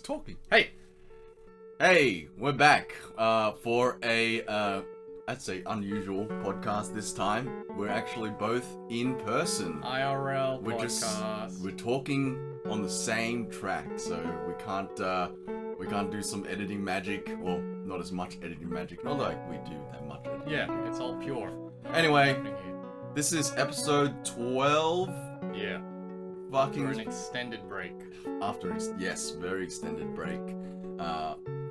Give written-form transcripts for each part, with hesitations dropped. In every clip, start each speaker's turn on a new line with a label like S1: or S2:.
S1: just talking.
S2: Hey, we're back for a, I'd say unusual podcast this time. We're actually both in person.
S1: IRL podcast.
S2: We're talking on the same track, so we can't do some editing magic, or not as much editing magic, not like we do that much editing.
S1: Yeah, it's all pure.
S2: Anyway, this is episode 12.
S1: Yeah.
S2: Fucking
S1: For an extended break.
S2: Yes, very extended break.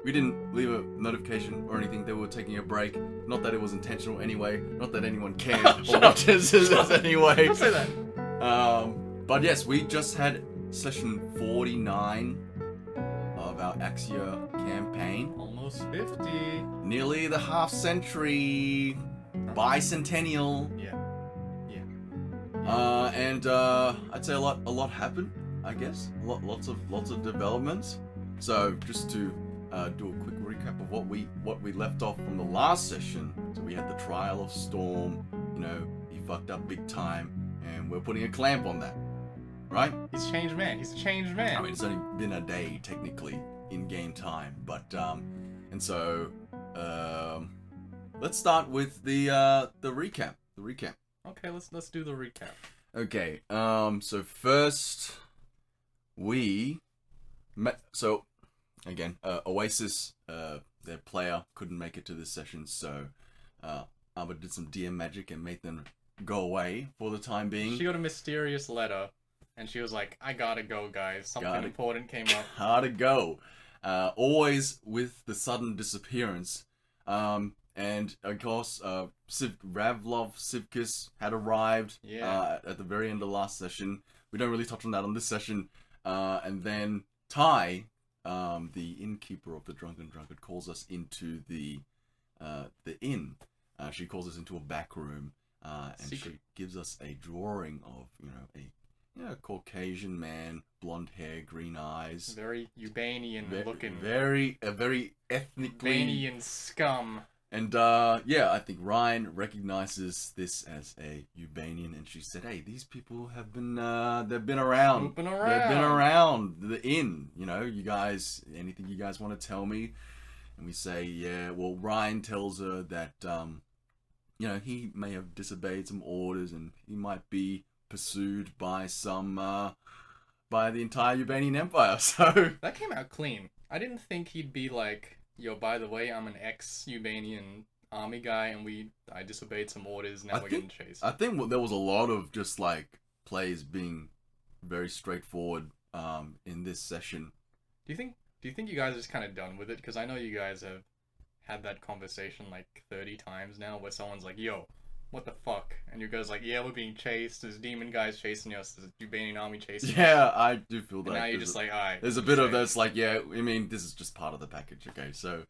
S2: We didn't leave a notification or anything that we were taking a break. Not that it was intentional anyway. Not that anyone cares or watches this anyway.
S1: Don't say that.
S2: But yes, we just had session 49 of our Axia campaign.
S1: Almost 50.
S2: Nearly the half century bicentennial.
S1: Yeah.
S2: And I'd say a lot happened, I guess. Lots of developments. So just to do a quick recap of what we left off from the last session. So we had the trial of Storm. You know, he fucked up big time, and we're putting a clamp on that, right?
S1: He's a changed man.
S2: I mean, it's only been a day technically in game time, but and so let's start with the recap.
S1: Okay, let's do the recap.
S2: Okay, so first we met, so again, Oasis, their player couldn't make it to this session, so Albert did some DM magic and made them go away for the time being.
S1: She got a mysterious letter, and she was like, I gotta go, guys. Something important came up.
S2: Gotta go. Always with the sudden disappearance. And of course, Ravlov Sivkis had arrived at the very end of last session. We don't really touch on that on this session. And then Ty, the innkeeper of the Drunken Drunkard, calls us into the inn. She calls us into a back room, and she gives us a drawing of a Caucasian man, blonde hair, green eyes,
S1: Very Ubanian looking.
S2: very ethnically
S1: Ubanian scum.
S2: And I think Ryan recognizes this as a Ubanian, and she said, "Hey, these people have been they've been around.
S1: Snooping
S2: They've been around the inn. You know, you guys, anything you guys want to tell me?" And we say, "Yeah." Well, Ryan tells her that he may have disobeyed some orders, and he might be pursued by by the entire Ubanian Empire. So
S1: that came out clean. I didn't think he'd be like, yo, by the way, I'm an ex-Ubanian army guy, and I disobeyed some orders, now we're getting chased.
S2: I think there was a lot of just, like, plays being very straightforward in this session.
S1: Do you think you guys are just kind of done with it? Because I know you guys have had that conversation, like, 30 times now, where someone's like, yo, what the fuck? And you guys like, yeah, we're being chased, there's demon guys chasing us, there's a Ubanian army chasing us.
S2: Yeah, I do feel that.
S1: And now you're just like, alright.
S2: There's a bit of that's like, yeah, I mean, this is just part of the package, okay? So,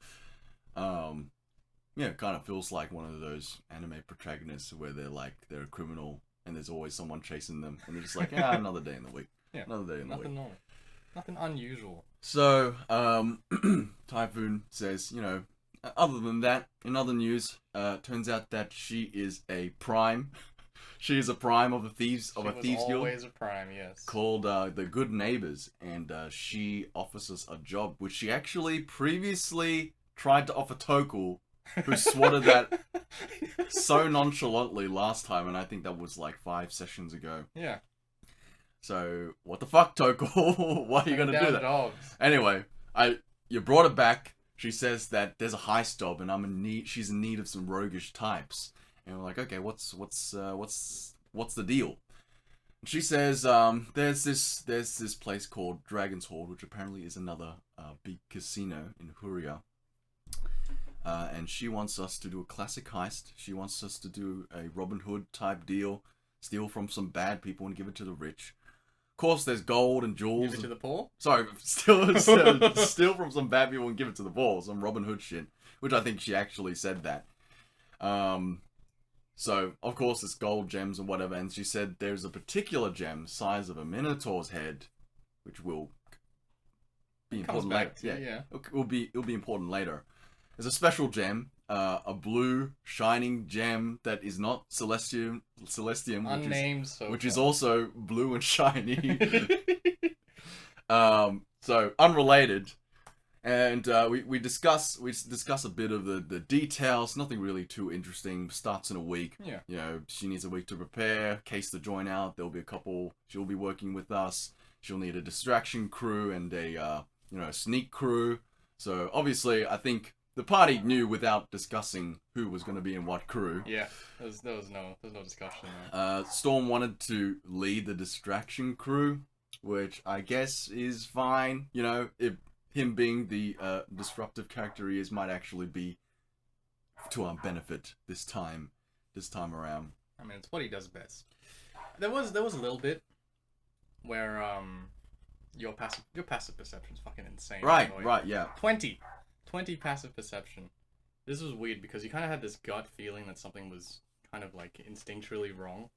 S2: it kind of feels like one of those anime protagonists where they're a criminal and there's always someone chasing them, and they're just like, another day in the week.
S1: Yeah,
S2: another day in the week.
S1: Nothing normal. Nothing unusual.
S2: So, Typhoon says, other than that, in other news, turns out that she is a prime. She is a prime of a thieves guild.
S1: She was always a prime, yes.
S2: Called the Good Neighbors, and she offers us a job, which she actually previously tried to offer Tokul, who swatted that so nonchalantly last time, and I think that was like 5 sessions ago.
S1: Yeah.
S2: So, what the fuck, Tokul? Why are you gonna do that?
S1: Dogs.
S2: Anyway, you brought it back. She says that there's a heist job, and she's in need of some roguish types. And we're like, okay, what's the deal? And she says, there's this place called Dragon's Horde, which apparently is another big casino in Huria. And she wants us to do a classic heist. She wants us to do a Robin Hood type deal, steal from some bad people and give it to the rich. Of course, there's gold and jewels.
S1: Give it to the poor?
S2: Sorry, steal from some bad people and give it to the poor. Some Robin Hood shit. Which I think she actually said that. So, of course, it's gold, gems, and whatever. And she said there's a particular gem, size of a Minotaur's head, which will be important later.
S1: Yeah.
S2: It'll be important later. There's a special gem, a blue, shining gem that is not Celestium,
S1: Unnamed,
S2: which is also blue and shiny. So unrelated, and we discuss a bit of the details. Nothing really too interesting. Starts in a week.
S1: Yeah.
S2: You know, she needs a week to prepare. Case to join out. There'll be a couple. She'll be working with us. She'll need a distraction crew and a a sneak crew. So obviously, I think the party knew without discussing who was going to be in what crew.
S1: Yeah. There's no discussion there.
S2: Storm wanted to lead the distraction crew, which I guess is fine. You know, if him being the disruptive character he is might actually be to our benefit this time around.
S1: I mean, it's what he does best. There was a little bit where your passive perception's fucking insane.
S2: Right, yeah.
S1: 20 passive perception. This was weird because you kind of had this gut feeling that something was kind of like instinctually wrong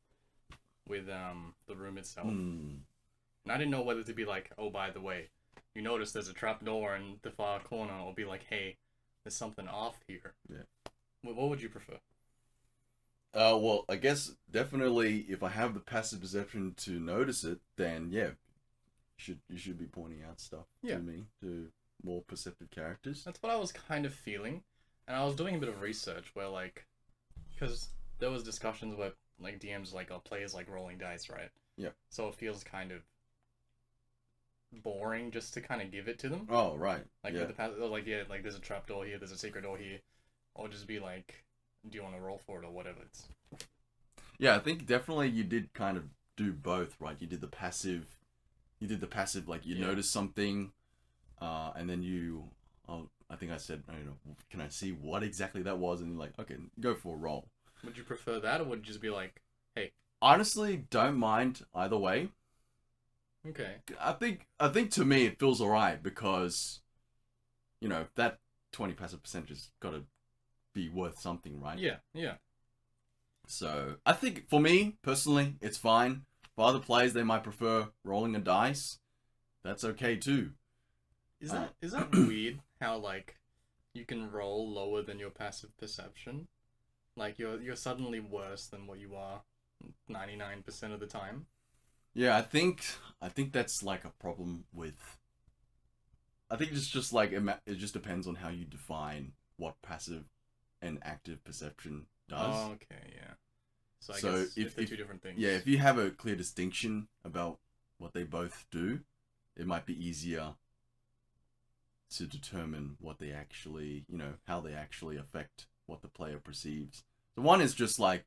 S1: with the room itself. And I didn't know whether to be like, oh, by the way, you notice there's a trap door in the far corner, or be like, hey, there's something off here.
S2: Yeah.
S1: What would you prefer?
S2: Well, I guess definitely if I have the passive perception to notice it, then yeah, you should be pointing out stuff to me, to more perceptive characters.
S1: That's what I was kind of feeling, and I was doing a bit of research where like, because there was discussions where like DMs like, oh, players like rolling dice, right?
S2: Yeah.
S1: So it feels kind of boring just to kind of give it to them.
S2: Oh, right.
S1: Like with the passive, like like there's a trap door here, there's a secret door here, or just be like, do you want to roll for it or whatever? It's...
S2: Yeah, I think definitely you did kind of do both, right? You did the passive, like you noticed something, and then I think I said, can I see what exactly that was? And you're like, okay, go for a roll.
S1: Would you prefer that, or would it just be like, hey?
S2: Honestly, don't mind either way.
S1: Okay.
S2: I think to me it feels alright because, that 20 passive percentage has got to be worth something, right?
S1: Yeah.
S2: So I think for me personally, it's fine. For other players, they might prefer rolling a dice. That's okay too.
S1: Is that weird? How like you can roll lower than your passive perception, like you're suddenly worse than what you are 99% of the time.
S2: Yeah, I think that's like a problem with. I think it's just like it just depends on how you define what passive and active perception does.
S1: Oh, okay, yeah. So I guess if they're two different things.
S2: Yeah, if you have a clear distinction about what they both do, it might be easier to determine what they actually, how they actually affect what the player perceives. So one is just like,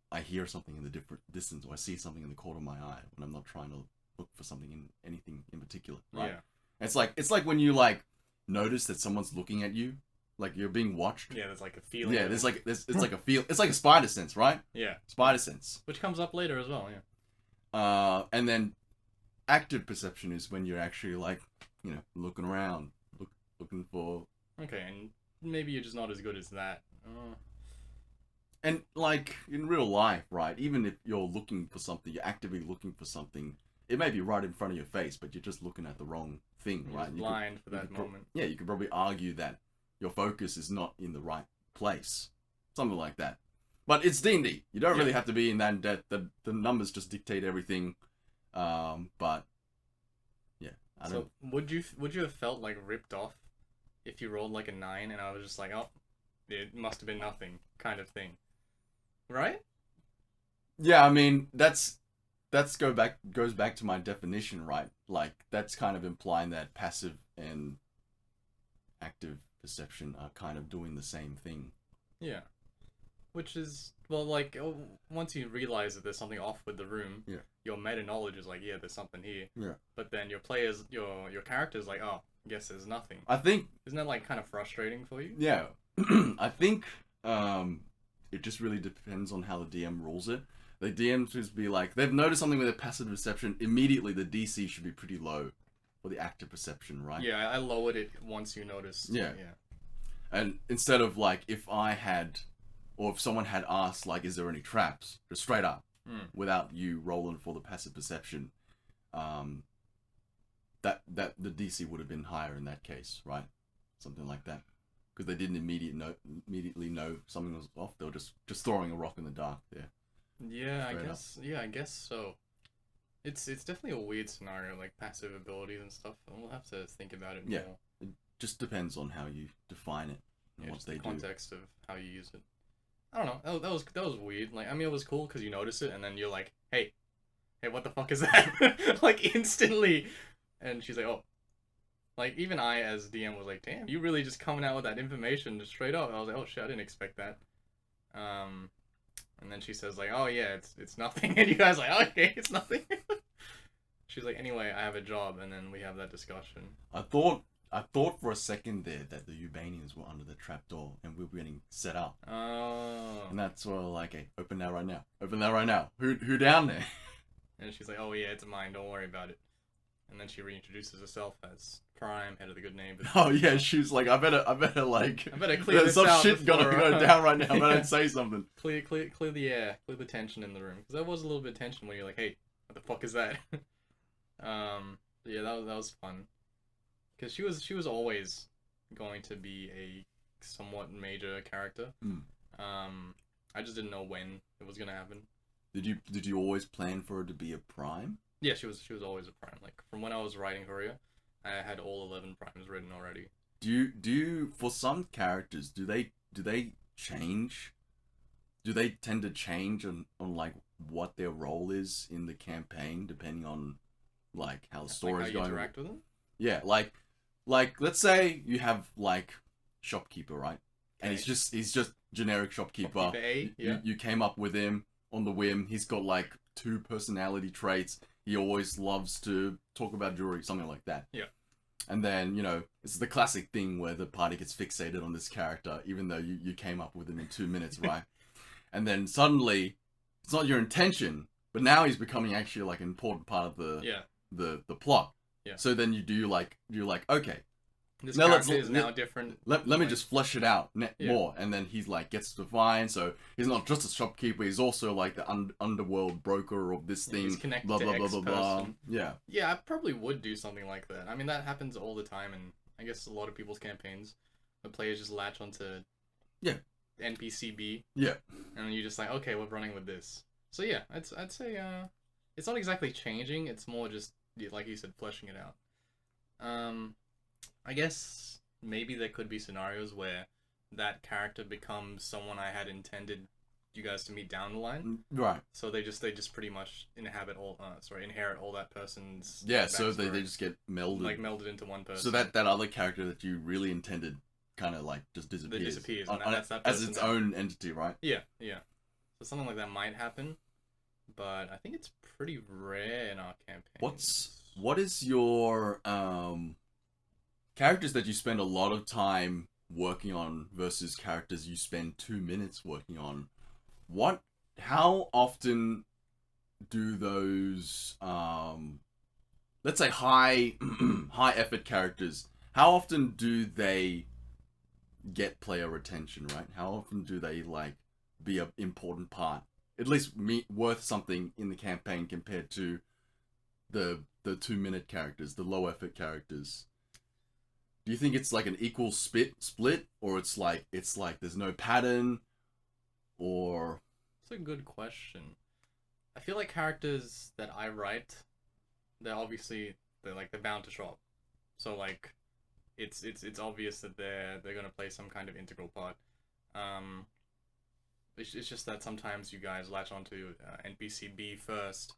S2: I hear something in the different distance, or I see something in the corner of my eye when I'm not trying to look for something in anything in particular, right?
S1: Yeah.
S2: It's like when you like notice that someone's looking at you, like you're being watched.
S1: Yeah, there's like a feeling.
S2: Yeah, it's like a feel. It's like a spider sense, right?
S1: Yeah.
S2: Spider sense.
S1: Which comes up later as well, yeah.
S2: And then active perception is when you're actually like, looking around, looking for.
S1: Okay, and maybe you're just not as good as that.
S2: And like in real life, right? Even if you're looking for something, you're actively looking for something. It may be right in front of your face, but you're just looking at the wrong thing,
S1: You're
S2: right?
S1: just blind for that moment.
S2: Yeah, you could probably argue that your focus is not in the right place, something like that. But it's D&D. You don't really have to be in that depth. The numbers just dictate everything. But yeah, I don't.
S1: So would you have felt like ripped off if you rolled like a 9 and I was just like, oh, it must have been nothing, kind of thing, right?
S2: Yeah, I mean goes back to my definition, right? Like that's kind of implying that passive and active perception are kind of doing the same thing.
S1: Yeah. Which is, well, like, once you realize that there's something off with the room, your meta knowledge is like, yeah, there's something here.
S2: Yeah.
S1: But then your character's like, oh, guess there's nothing.
S2: I think...
S1: Isn't that, like, kind of frustrating for you?
S2: Yeah. I think it just really depends on how the DM rules it. The DM should be like, they've noticed something with a passive perception, immediately the DC should be pretty low for the active perception, right?
S1: Yeah, I lowered it once you noticed.
S2: Yeah. And instead of, like, if someone had asked, like, is there any traps? Just straight up, without you rolling for the passive perception, that the DC would have been higher in that case, right? Something like that. Because they didn't immediately know something was off. They were just throwing a rock in the dark there.
S1: Yeah, I guess so. It's definitely a weird scenario, like passive abilities and stuff. And we'll have to think about it
S2: Yeah.
S1: more.
S2: It just depends on how you define it and
S1: Yeah,
S2: what
S1: just
S2: they
S1: the
S2: do.
S1: context of how you use it. I don't know. That was weird. Like, I mean, it was cool because you notice it, and then you're like, hey, what the fuck is that? Like instantly, and she's like, oh, like even I as DM was like, damn, you really just coming out with that information just straight up. I was like, oh shit, I didn't expect that. Um, and then she says like, oh yeah, it's nothing, and you guys are like, okay, it's nothing. She's like, anyway, I have a job, and then we have that discussion.
S2: I thought for a second there that the Ubanians were under the trapdoor and we were getting set up.
S1: Oh.
S2: And that's where like, hey, open that right now. Open that right now. Who down there?
S1: And she's like, oh yeah, it's mine, don't worry about it. And then she reintroduces herself as Prime, head of the good neighbors.
S2: Oh yeah, she's like, I better like,
S1: I better clear this
S2: some
S1: out
S2: shit
S1: before,
S2: gonna go down right now. I
S1: yeah.
S2: better say something.
S1: Clear the air, clear the tension in the room. Because there was a little bit of tension when you're like, hey, what the fuck is that? Yeah, that was fun. Because she was always going to be a somewhat major character.
S2: Mm.
S1: I just didn't know when it was gonna happen.
S2: Did you always plan for her to be a prime?
S1: Yeah, she was always a prime. Like from when I was writing Korea, I had all 11 primes written already.
S2: Do you for some characters do they change? Do they tend to change on like what their role is in the campaign depending on like how the story's
S1: like how
S2: going?
S1: you interact with them?
S2: Yeah, like let's say you have like shopkeeper, right? And
S1: Okay.
S2: he's just generic shopkeeper.
S1: Shopkeeper A, yeah.
S2: You came up with him on the whim. He's got like 2 personality traits. He always loves to talk about jewelry, something like that.
S1: Yeah.
S2: And then, it's the classic thing where the party gets fixated on this character, even though you came up with him in 2 minutes, right? And then suddenly, it's not your intention, but now he's becoming actually like an important part of the plot.
S1: Yeah.
S2: So then you're like, okay,
S1: This
S2: now
S1: character is now different.
S2: let me just flesh it out
S1: Yeah.
S2: more. And then he's like, gets defined. So he's not just a shopkeeper, he's also like the underworld broker of this thing.
S1: He's connected
S2: blah,
S1: to
S2: blah,
S1: X
S2: blah, blah, blah.
S1: person.
S2: Yeah.
S1: Yeah, I probably would do something like that. I mean, that happens all the time, and I guess a lot of people's campaigns, the players just latch onto NPCB.
S2: Yeah.
S1: And then you're just like, okay, we're running with this. So yeah, I'd say it's not exactly changing. It's more just like you said, fleshing it out. I guess maybe there could be scenarios where that character becomes someone I had intended you guys to meet down the line.
S2: Right.
S1: So they just pretty much inherit all that person's
S2: Yeah, so they
S1: backstory,
S2: just get melded.
S1: like melded into one person.
S2: So that other character that you really intended kind of like just disappears.
S1: It disappears,
S2: on,
S1: and that's that
S2: as
S1: person
S2: its
S1: now.
S2: own entity, right?
S1: Yeah. So something like that might happen, but I think it's pretty rare in our campaign.
S2: What is your characters that you spend a lot of time working on versus characters you spend 2 minutes working on? How often do those let's say high effort characters, how often do they get player retention, right? How often do they like be an important part, at least worth something in the campaign compared to the 2 minute characters, the low effort characters? Do you think it's like an equal split, or it's like there's no pattern, or?
S1: It's a good question. I feel like characters that I write, they're bound to show up. So like, it's obvious that they're gonna play some kind of integral part. It's just that sometimes you guys latch onto NPC B first,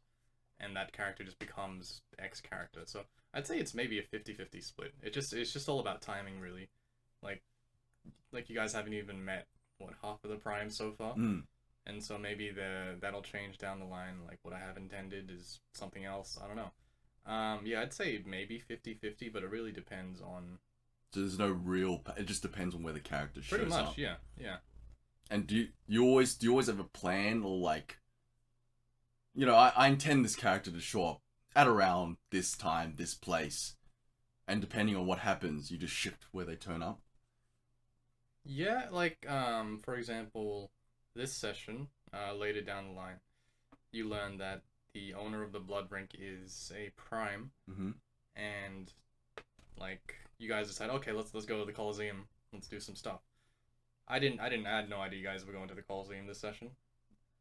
S1: and that character just becomes X character. So I'd say it's maybe a 50-50 split. It's just all about timing, really. Like you guys haven't even met half of the primes so far.
S2: Mm.
S1: And so maybe that'll change down the line. Like what I have intended is something else. I don't know. Yeah, I'd say maybe 50-50, but it really depends on.
S2: So there's no real. It just depends on where the character shows up.
S1: Pretty much, yeah.
S2: And do you always have a plan, or like, I intend this character to show up at around this time, this place, and depending on what happens, you just shift where they turn up?
S1: Yeah, like for example, this session, later down the line, you learn that the owner of the Blood Rink is a prime,
S2: Mm-hmm.
S1: and like you guys decide, okay, let's go to the Coliseum, let's do some stuff. I had no idea you guys were going to the Coliseum this session.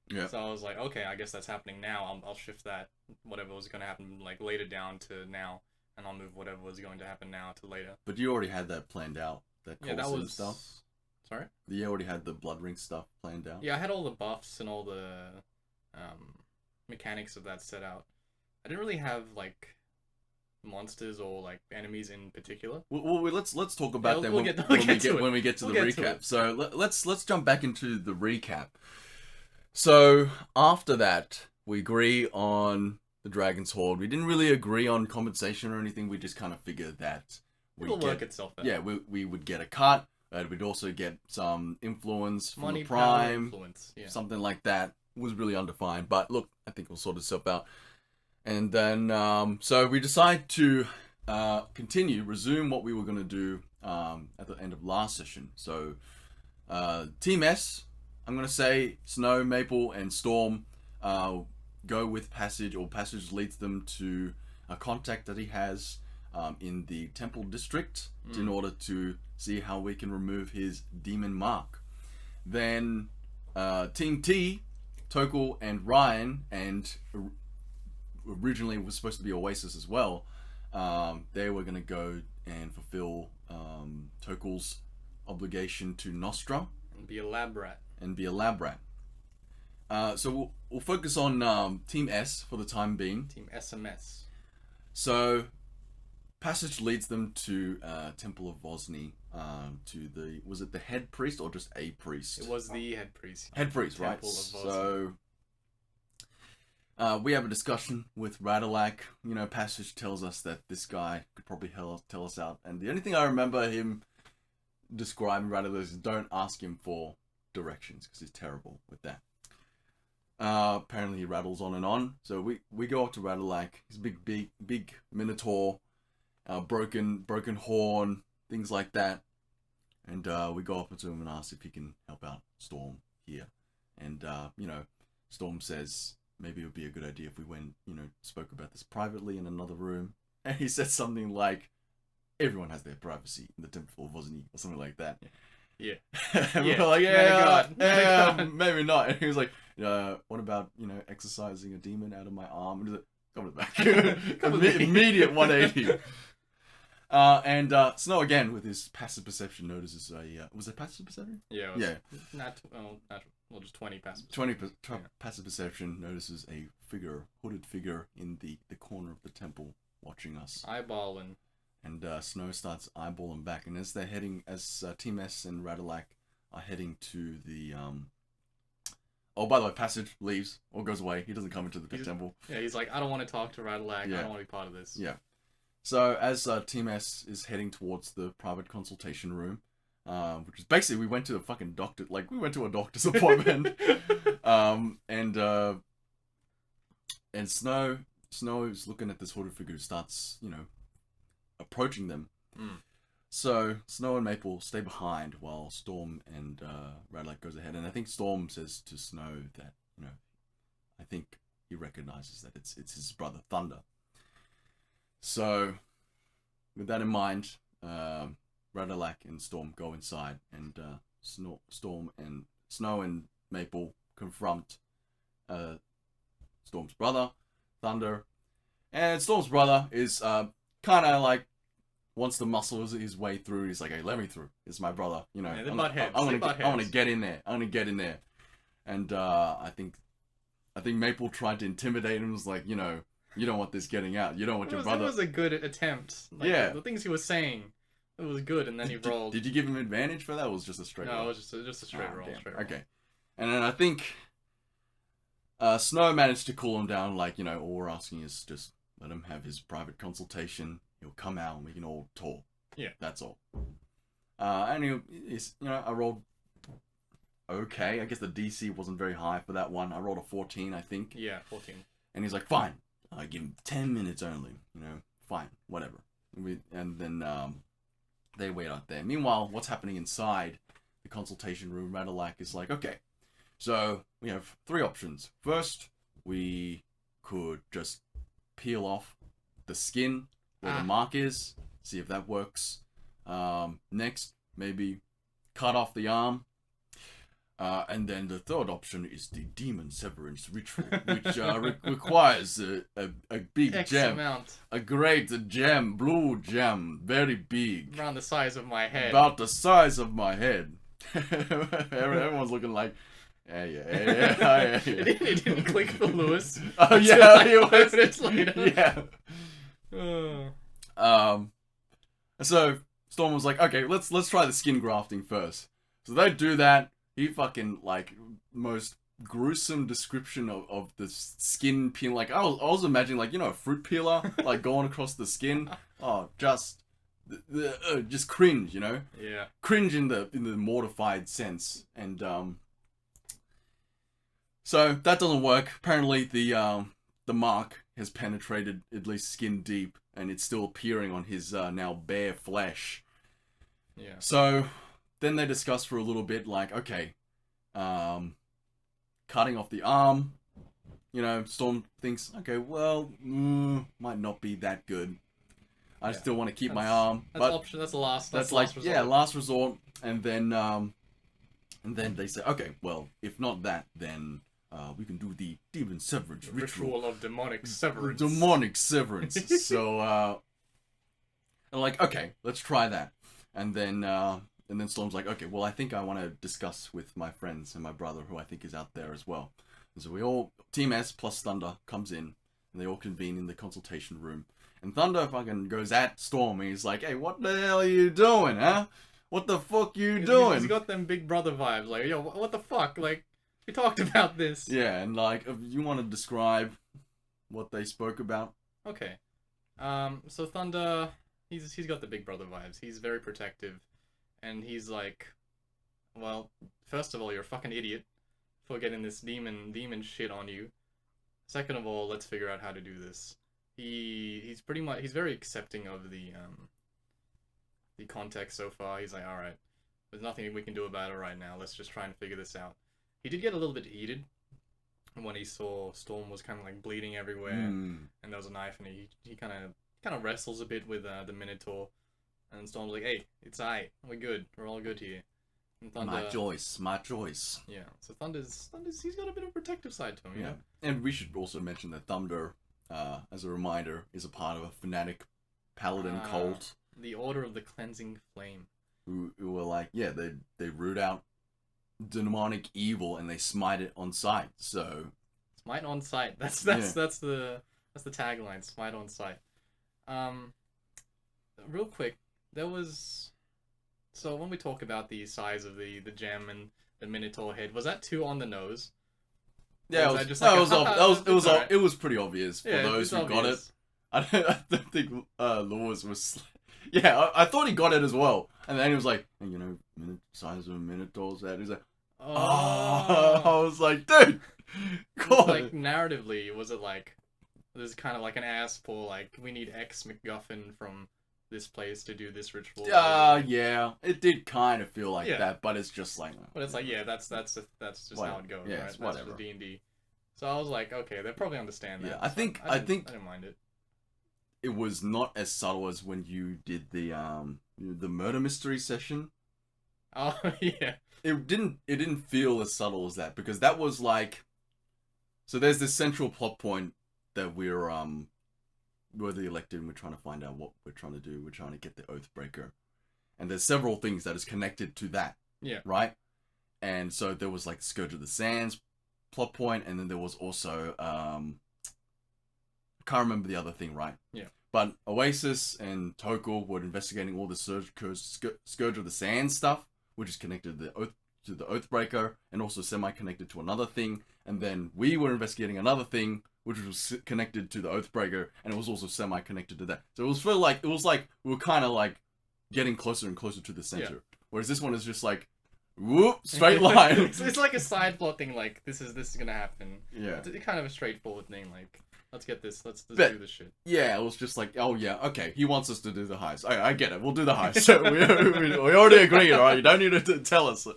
S2: Yeah.
S1: So I was like, okay, I guess that's happening now. I'll shift that whatever was going to happen like later down to now, and I'll move whatever was going to happen now to later.
S2: But you already had that planned out. That
S1: Yeah, that was
S2: stuff.
S1: Sorry.
S2: You already had the Blood Ring stuff planned out.
S1: Yeah, I had all the buffs and all the mechanics of that set out. I didn't really have like monsters or like enemies in particular.
S2: Well, let's talk about them
S1: when we get to
S2: the recap. So let's jump back into the recap. So after that, we agree on the Dragon's Horde. We didn't really agree on compensation or anything. We just kind of figured that
S1: it'll work itself out.
S2: Yeah, we would get a cut. We'd also get some influence from
S1: money,
S2: the Prime,
S1: power, influence, yeah.
S2: Something like that. It was really undefined, but look, I think we'll sort itself out. And then, so we decide to resume what we were going to do at the end of last session. So, Team S, I'm going to say Snow, Maple, and Storm go with Passage, or Passage leads them to a contact that he has in the Temple District in order to see how we can remove his demon mark. Then, Team T, Tokul and Ryan, and originally was supposed to be Oasis as well. They were going to go and fulfill Tokul's obligation to Nostra
S1: and be a lab rat.
S2: So we'll focus on Team S for the time being.
S1: Team SMS.
S2: So Passage leads them to Temple of Vosni, to was it the head priest or just a priest?
S1: It was the head priest.
S2: Head priest, right?
S1: Temple of Vosni.
S2: So we have a discussion with Radalak. You know, Passage tells us that this guy could probably tell us out. And the only thing I remember him describing Radalak is don't ask him for directions, because he's terrible with that. Apparently he rattles on and on. So we go up to Radalak. He's a big minotaur, broken horn, things like that. And we go up to him and ask if he can help out Storm here. And Storm says maybe it would be a good idea if we went, spoke about this privately in another room. And he said something like, everyone has their privacy in the Temple of Vosni, or something like that.
S1: Yeah.
S2: And we're like, maybe not. And he was like, what about, exercising a demon out of my arm? And he's like, come back. Immediate 180. And Snow, again, with his passive perception, notices was it passive perception?
S1: Yeah. It was natural. Well, just 20 passive.
S2: 20 passive perception, notices a hooded figure in the corner of the temple watching us.
S1: Eyeballing.
S2: And Snow starts eyeballing back. And as they're heading, Team S and Radalak are heading to the... Oh, by the way, Passage leaves or goes away. He doesn't come into the temple.
S1: Yeah, he's like, I don't want to talk to Radalak. Yeah. I don't want to be part of this.
S2: Yeah. So as Team S is heading towards the private consultation room, which is basically we went to a fucking doctor, like we went to a doctor's appointment, and Snow is looking at this hooded figure who starts, approaching them. So Snow and Maple stay behind while Storm and Radalak goes ahead, and I think Storm says to Snow that I think he recognizes that it's his brother Thunder. So with that in mind, Radalak and Storm go inside, and Snow and Maple confront Storm's brother, Thunder. And Storm's brother is kind of like wants to muscle his way through. He's like, "Hey, let me through. It's my brother.
S1: Yeah,
S2: I want to get in there. I want to get in there." And I think Maple tried to intimidate him. Was like, you don't want this getting out. You don't want your brother.
S1: It was a good attempt. Like,
S2: yeah.
S1: The things he was saying, it was good, and then he rolled.
S2: Did you give him advantage for that, or was it just a straight roll?
S1: No, it was just a straight roll.
S2: Okay. And then I think Snow managed to cool him down, like, all we're asking is just let him have his private consultation. He'll come out and we can all talk.
S1: Yeah.
S2: That's all. And I rolled okay. I guess the DC wasn't very high for that one. I rolled a 14, I think.
S1: Yeah, 14.
S2: And he's like, fine. I give him 10 minutes only. Fine, whatever. And then they wait out there. Meanwhile, what's happening inside the consultation room? Radalak is like, okay, so we have 3 options. First, we could just peel off the skin where the mark is, see if that works. Next, maybe cut off the arm. And then the third option is the Demon Severance Ritual, which requires a big
S1: X
S2: gem.
S1: amount.
S2: A great gem, blue gem, very big.
S1: Around the size of my head.
S2: About the size of my head. Everyone's looking like, yeah.
S1: It didn't click for Lewis.
S2: Oh yeah,
S1: like 5 minutes later.
S2: Yeah. So Storm was like, okay, let's try the skin grafting first. So they do that. He fucking like most gruesome description of the skin peel. Like I was imagining like, you know, a fruit peeler like going across the skin. Oh, just cringe, you know.
S1: Yeah.
S2: Cringe in the mortified sense, and so that doesn't work. Apparently the mark has penetrated at least skin deep, and it's still appearing on his now bare flesh.
S1: Yeah.
S2: So then they discuss for a little bit, like, okay, cutting off the arm. You know, Storm thinks, okay, well, might not be that good. I still want to keep my arm.
S1: That's
S2: but
S1: option. That's the last.
S2: That's
S1: last
S2: like,
S1: resort.
S2: last resort. And then they say, okay, well, if not that, then we can do the Demon Severance Ritual
S1: of demonic severance.
S2: Demonic severance. So, they're like, okay, let's try that. And then Storm's like, okay, well, I think I want to discuss with my friends and my brother, who I think is out there as well. And so we all, Team S plus Thunder comes in, and they all convene in the consultation room. And Thunder fucking goes at Storm, and he's like, hey, what the hell are you doing, huh? What the fuck you doing?
S1: He's got them Big Brother vibes. Like, yo, what the fuck? Like, we talked about this.
S2: Yeah, and like, if you want to describe what they spoke about?
S1: Okay. So Thunder, he's got the Big Brother vibes. He's very protective. And he's like, well, first of all, you're a fucking idiot for getting this demon shit on you. Second of all, let's figure out how to do this. He's very accepting of the context so far. He's like, all right, there's nothing we can do about it right now. Let's just try and figure this out. He did get a little bit heated when he saw Storm was kind of like bleeding everywhere, and there was a knife, and he kind of wrestles a bit with the Minotaur. And Storm's like, hey, it's aight. We're good. We're all good here. And Thunder...
S2: My choice.
S1: Yeah. So Thunder's he's got a bit of a protective side to him,
S2: yeah. And we should also mention that Thunder, as a reminder, is a part of a fanatic paladin cult.
S1: The Order of the Cleansing Flame.
S2: Who were like, yeah, they root out demonic evil and they smite it on sight. So
S1: smite on sight. That's the tagline. Smite on sight. Real quick. There was... So when we talk about the size of the gem and the Minotaur head, was that too on the nose?
S2: Yeah, it was pretty obvious for those who got it. I don't think Lewis was... Yeah, I thought he got it as well. And then he was like, you know, size of a Minotaur's head. He's like, oh. I was like, dude! God.
S1: Like, narratively, was it like... There's kind of like an ass pull, like, we need X MacGuffin from... this place to do this ritual.
S2: Yeah, it did kind of feel like that, but it's just like.
S1: But it's like, yeah, that's just how it goes,
S2: yeah,
S1: right?
S2: Whatever.
S1: That's just D&D. So I was like, okay, they probably understand that.
S2: Yeah, I think
S1: I didn't mind it.
S2: It was not as subtle as when you did the murder mystery session.
S1: Oh yeah.
S2: It didn't feel as subtle as that, because that was like. So there's this central plot point that we're the elected, and we're trying to find out what we're trying to do. We're trying to get the Oathbreaker, and there's several things that is connected to that.
S1: Yeah.
S2: Right. And so there was like Scourge of the Sands plot point, and then there was also can't remember the other thing, right?
S1: Yeah.
S2: But Oasis and Tokul were investigating all the Scourge of the Sands stuff, which is connected to the Oathbreaker, and also semi-connected to another thing. And then we were investigating another thing, which was connected to the Oathbreaker, and it was also semi-connected to that. So it was like we were kind of like getting closer and closer to the center. Yeah. Whereas this one is just like, whoop, straight line.
S1: It's like a side plot thing. Like this is gonna happen.
S2: Yeah.
S1: It's kind of a straightforward thing. Like let's get this. Let's do this shit.
S2: Yeah, it was just like, oh yeah, okay. He wants us to do the heist. I get it. We'll do the heist. So we already agreed, alright? You don't need to tell us.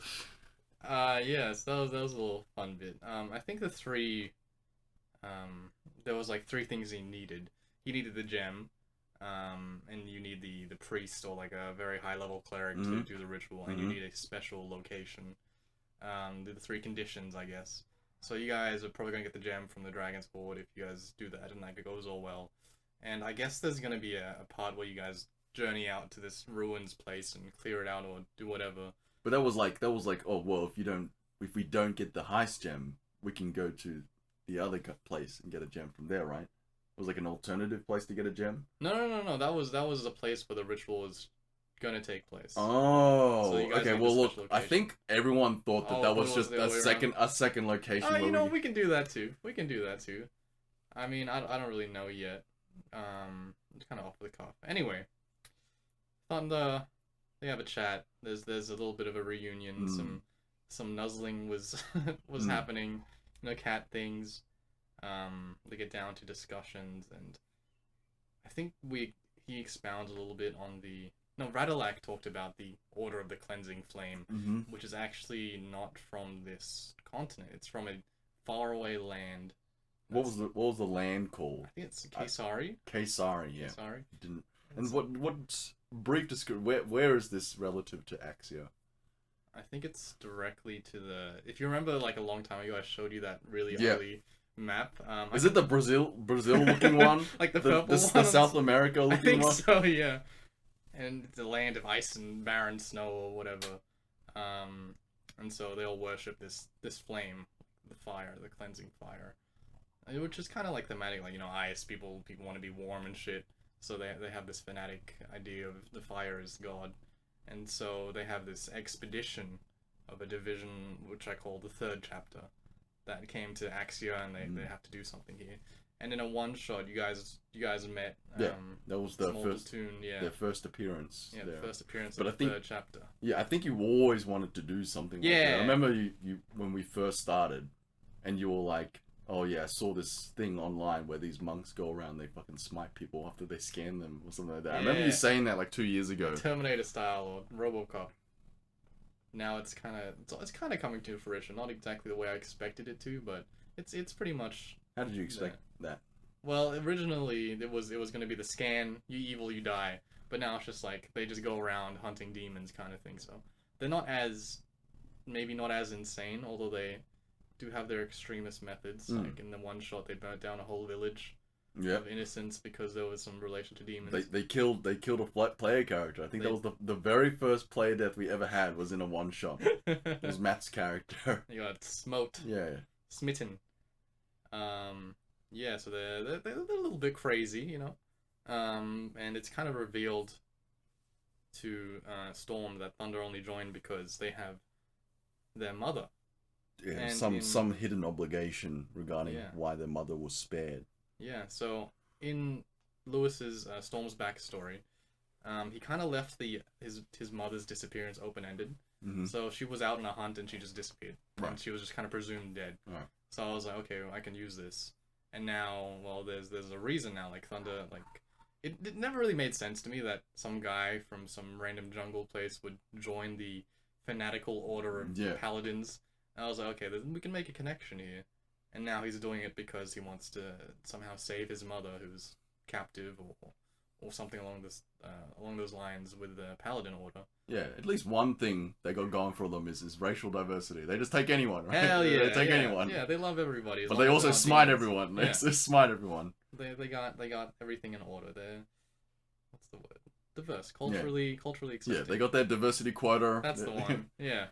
S1: Yes, that was a little fun bit. I think the three. There was like three things he needed. He needed the gem, and you need the priest or like a very high level cleric to do the ritual, and you need a special location. The three conditions, I guess. So you guys are probably gonna get the gem from the Dragon's Hoard if you guys do that, and like it goes all well. And I guess there's gonna be a part where you guys journey out to this ruins place and clear it out or do whatever.
S2: But that was like, oh well, if we don't get the heist gem, we can go to the other place and get a gem from there, right? It was like an alternative place to get a gem.
S1: No. That was the place where the ritual was gonna take place.
S2: Oh,
S1: So you guys
S2: okay.
S1: need
S2: Well,
S1: the
S2: look,
S1: special
S2: I
S1: location.
S2: think everyone thought that
S1: Oh,
S2: that
S1: it
S2: was
S1: was
S2: just
S1: the other way around?
S2: a second location
S1: You
S2: where
S1: know, we can do that too. We can do that too. I mean, I don't really know yet. It's kind of off the cuff. Anyway, Thunder, they have a chat. There's a little bit of a reunion. Some nuzzling was was happening. You know, cat things. They get down to discussions, and I think he expounds a little bit on the. No, Radalak talked about the Order of the Cleansing Flame, which is actually not from this continent. It's from a faraway land.
S2: what was the land called?
S1: I think it's Kaysari.
S2: Kaysari, yeah.
S1: Kaysari.
S2: Didn't. And what brief description? Where is this relative to Axia?
S1: I think it's directly to the. If you remember, like a long time ago, I showed you that really
S2: Yeah.
S1: ugly map.
S2: Is it the Brazil looking one?
S1: Like the
S2: the,
S1: purple
S2: the,
S1: one?
S2: the South America
S1: I
S2: looking
S1: think
S2: one?
S1: so, yeah. And it's a land of ice and barren snow or whatever. And so they all worship this flame, the fire, the cleansing fire, which is kind of like thematic, like, you know, ice. People want to be warm and shit. So they have this fanatic idea of the fire is God. And so they have this expedition of a division, which I call the third chapter, that came to Axia, and they have to do something here. And in a one shot, you guys met.
S2: Yeah, that was their
S1: small
S2: first
S1: platoon, yeah.
S2: their first appearance.
S1: Yeah,
S2: there.
S1: the first appearance
S2: But
S1: of
S2: I
S1: the
S2: think-
S1: third chapter.
S2: Yeah, I think you always wanted to do something like that.
S1: Yeah.
S2: I remember you when we first started, and you were like, oh yeah, I saw this thing online where these monks go around, they fucking smite people after they scan them or something like that. I remember you
S1: Yeah.
S2: saying that like 2 years ago.
S1: Terminator style or RoboCop. Now it's kind of coming to fruition. Not exactly the way I expected it to, but it's pretty much.
S2: How did you expect that?
S1: Well, originally it was going to be the scan, you evil, you die. But now it's just like they just go around hunting demons kind of thing. So they're maybe not as insane, although they do have their extremist methods. Like in the one shot, they burnt down a whole village
S2: Yeah.
S1: of innocents because there was some relation to demons.
S2: They killed a flat player character. I think that was the very first player death we ever had was in a one shot. It was Matt's character.
S1: You got smote,
S2: Yeah.
S1: smitten. Yeah, so they're a little bit crazy, you know. And it's kind of revealed to Storm that Thunder only joined because they have their mother.
S2: Yeah,
S1: And
S2: some hidden obligation regarding
S1: Yeah.
S2: why their mother was spared.
S1: Yeah, so in Lewis's Storm's backstory, he kind of left his mother's disappearance open-ended.
S2: Mm-hmm.
S1: So she was out on a hunt and she just disappeared.
S2: Right.
S1: And she was just kind of presumed dead.
S2: Right.
S1: So I was like, okay, I can use this. And now, well, there's a reason now. Like Thunder, like it never really made sense to me that some guy from some random jungle place would join the fanatical order of
S2: Yeah.
S1: paladins. And I was like, okay, then we can make a connection here. And now he's doing it because he wants to somehow save his mother, who's captive or something along those lines with the paladin order.
S2: Yeah, at least one thing they got going for them is racial diversity. They just take anyone, right?
S1: Hell yeah,
S2: They take
S1: yeah.
S2: anyone.
S1: Yeah, they love everybody. as
S2: But
S1: long
S2: they
S1: as
S2: also
S1: they're not
S2: smite
S1: demons.
S2: everyone. They
S1: Yeah.
S2: just smite everyone.
S1: They got everything in order. They're what's the word? Diverse, culturally accepting.
S2: Yeah, they got their diversity quota.
S1: That's the one. Yeah,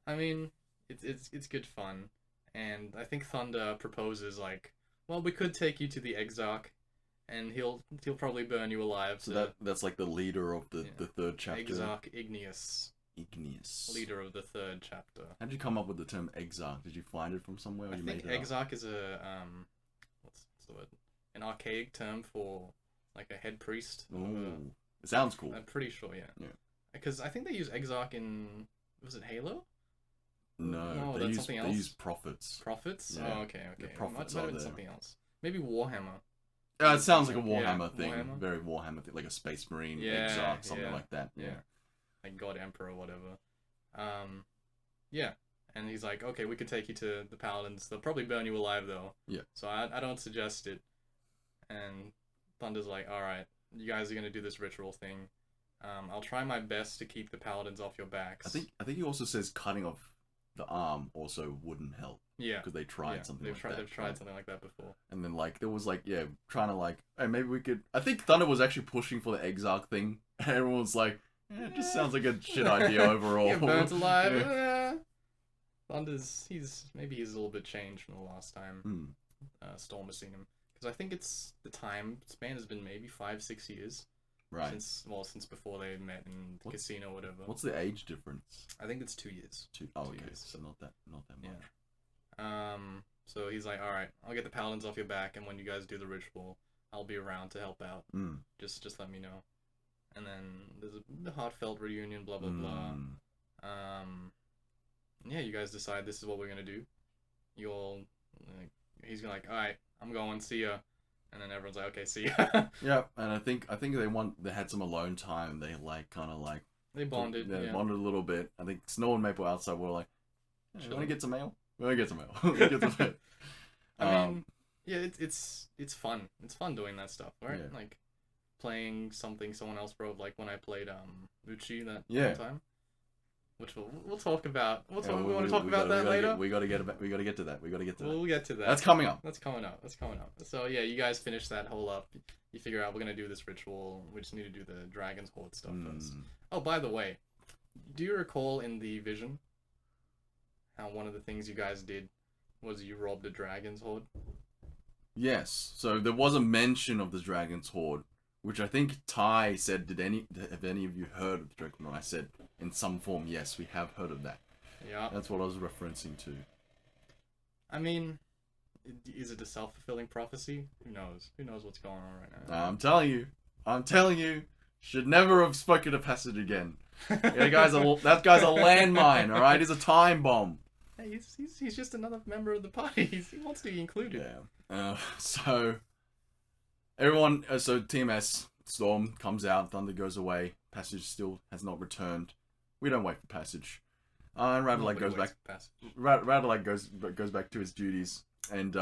S1: I mean, it's good fun, and I think Thunder proposes like, well, we could take you to the Exarch, and he'll probably burn you alive.
S2: So that's like the leader of the third chapter.
S1: Exarch Igneous,
S2: Igneous.
S1: leader of the third chapter.
S2: How did you come up with the term Exarch? Did you find it from somewhere? Or
S1: I
S2: you
S1: think
S2: made it up?
S1: Exarch is a what's the word? An archaic term for like a head priest.
S2: Ooh, it sounds cool.
S1: I'm pretty sure, yeah.
S2: Yeah.
S1: Because I think they use Exarch in was it Halo?
S2: No,
S1: that's something
S2: they
S1: use
S2: use prophets.
S1: Prophets?
S2: Yeah.
S1: Oh, okay.
S2: The
S1: It
S2: prophets
S1: might have
S2: are
S1: been
S2: there.
S1: something else. Maybe Warhammer.
S2: It sounds like a
S1: Yeah,
S2: Warhammer thing.
S1: Warhammer.
S2: Very Warhammer thing, like a Space Marine,
S1: Yeah,
S2: Exarch, something
S1: yeah,
S2: like that. Yeah.
S1: Like God Emperor or whatever. Yeah. And he's like, okay, we could take you to the Paladins. They'll probably burn you alive though.
S2: Yeah.
S1: So I don't suggest it. And Thunder's like, alright, you guys are gonna do this ritual thing. I'll try my best to keep the Paladins off your backs.
S2: I think he also says cutting off the arm also wouldn't help.
S1: Yeah.
S2: Because they tried something like that.
S1: They've tried something like that before.
S2: And then, like, there was, like, yeah, trying to, like, hey, maybe we could... I think Thunder was actually pushing for the Exarch thing. And everyone's like, it just sounds like a shit idea overall.
S1: Get burnt alive. Yeah. Thunder's... Maybe he's a little bit changed from the last time Storm has seen him. Because I think it's... The time span has been maybe 5-6 years.
S2: Right.
S1: Since before they met in the casino or whatever.
S2: What's the age difference?
S1: I think it's 2 years.
S2: Oh,
S1: 2
S2: okay.
S1: years.
S2: So not that much.
S1: Yeah. So he's like, alright, I'll get the paladins off your back, and when you guys do the ritual, I'll be around to help out. Just let me know. And then there's a heartfelt reunion, blah blah blah. Yeah, you guys decide this is what we're gonna do. He's gonna like, alright, I'm going, see ya. And then everyone's like, okay, see ya.
S2: Yeah, and I think they had some alone time. They
S1: They bonded.
S2: They
S1: yeah.
S2: bonded a little bit. I think Snow and Maple outside were like, hey, you want to get some mail? We want to get some mail. Get some mail.
S1: I mean, yeah, it's fun. It's fun doing that stuff, right?
S2: Yeah.
S1: Like playing something someone else wrote, like when I played Uchi that one time. Which we'll talk about. We want to talk about that later.
S2: We gotta get to that. We'll get to that.
S1: We'll get to that.
S2: That's coming up.
S1: That's coming up. So yeah, you guys finish that whole up. You figure out we're gonna do this ritual. We just need to do the Dragon's Horde stuff first. Oh, by the way, do you recall in the vision how one of the things you guys did was you robbed a Dragon's Horde?
S2: Yes. So there was a mention of the Dragon's Horde, which I think Ty said, have any of you heard of the Dragon Horde? I said, in some form, yes, we have heard of that.
S1: Yeah.
S2: That's what I was referencing to.
S1: I mean, is it a self-fulfilling prophecy? Who knows? Who knows what's going on right now?
S2: I'm telling you, should never have spoken to Passage again. That guy's a landmine, alright? He's a time bomb.
S1: Hey, he's just another member of the party. He wants to be included.
S2: Yeah. So everyone, so Team S, Storm comes out, Thunder goes away, Passage still has not returned. We don't wait for Passage. And Radalite goes back. Radalite goes back to his duties, and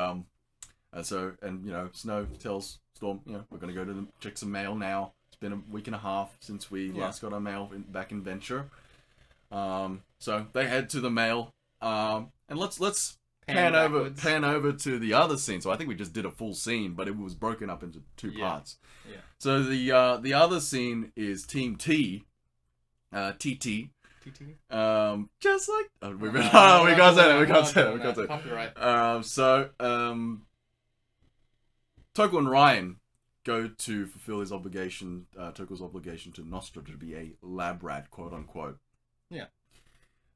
S2: Snow tells Storm, we're gonna go to check some mail now. It's been a week and a half since we last got our mail back in Venture. So they head to the mail. And let's pan over to the other scene. So I think we just did a full scene, but it was broken up into two parts. Yeah. So the other scene is Team T, TT. Just like we got it.
S1: Copyright.
S2: Toko and Ryan go to fulfill his obligation, Toko's obligation to Nostra to be a lab rat, quote unquote.
S1: Yeah.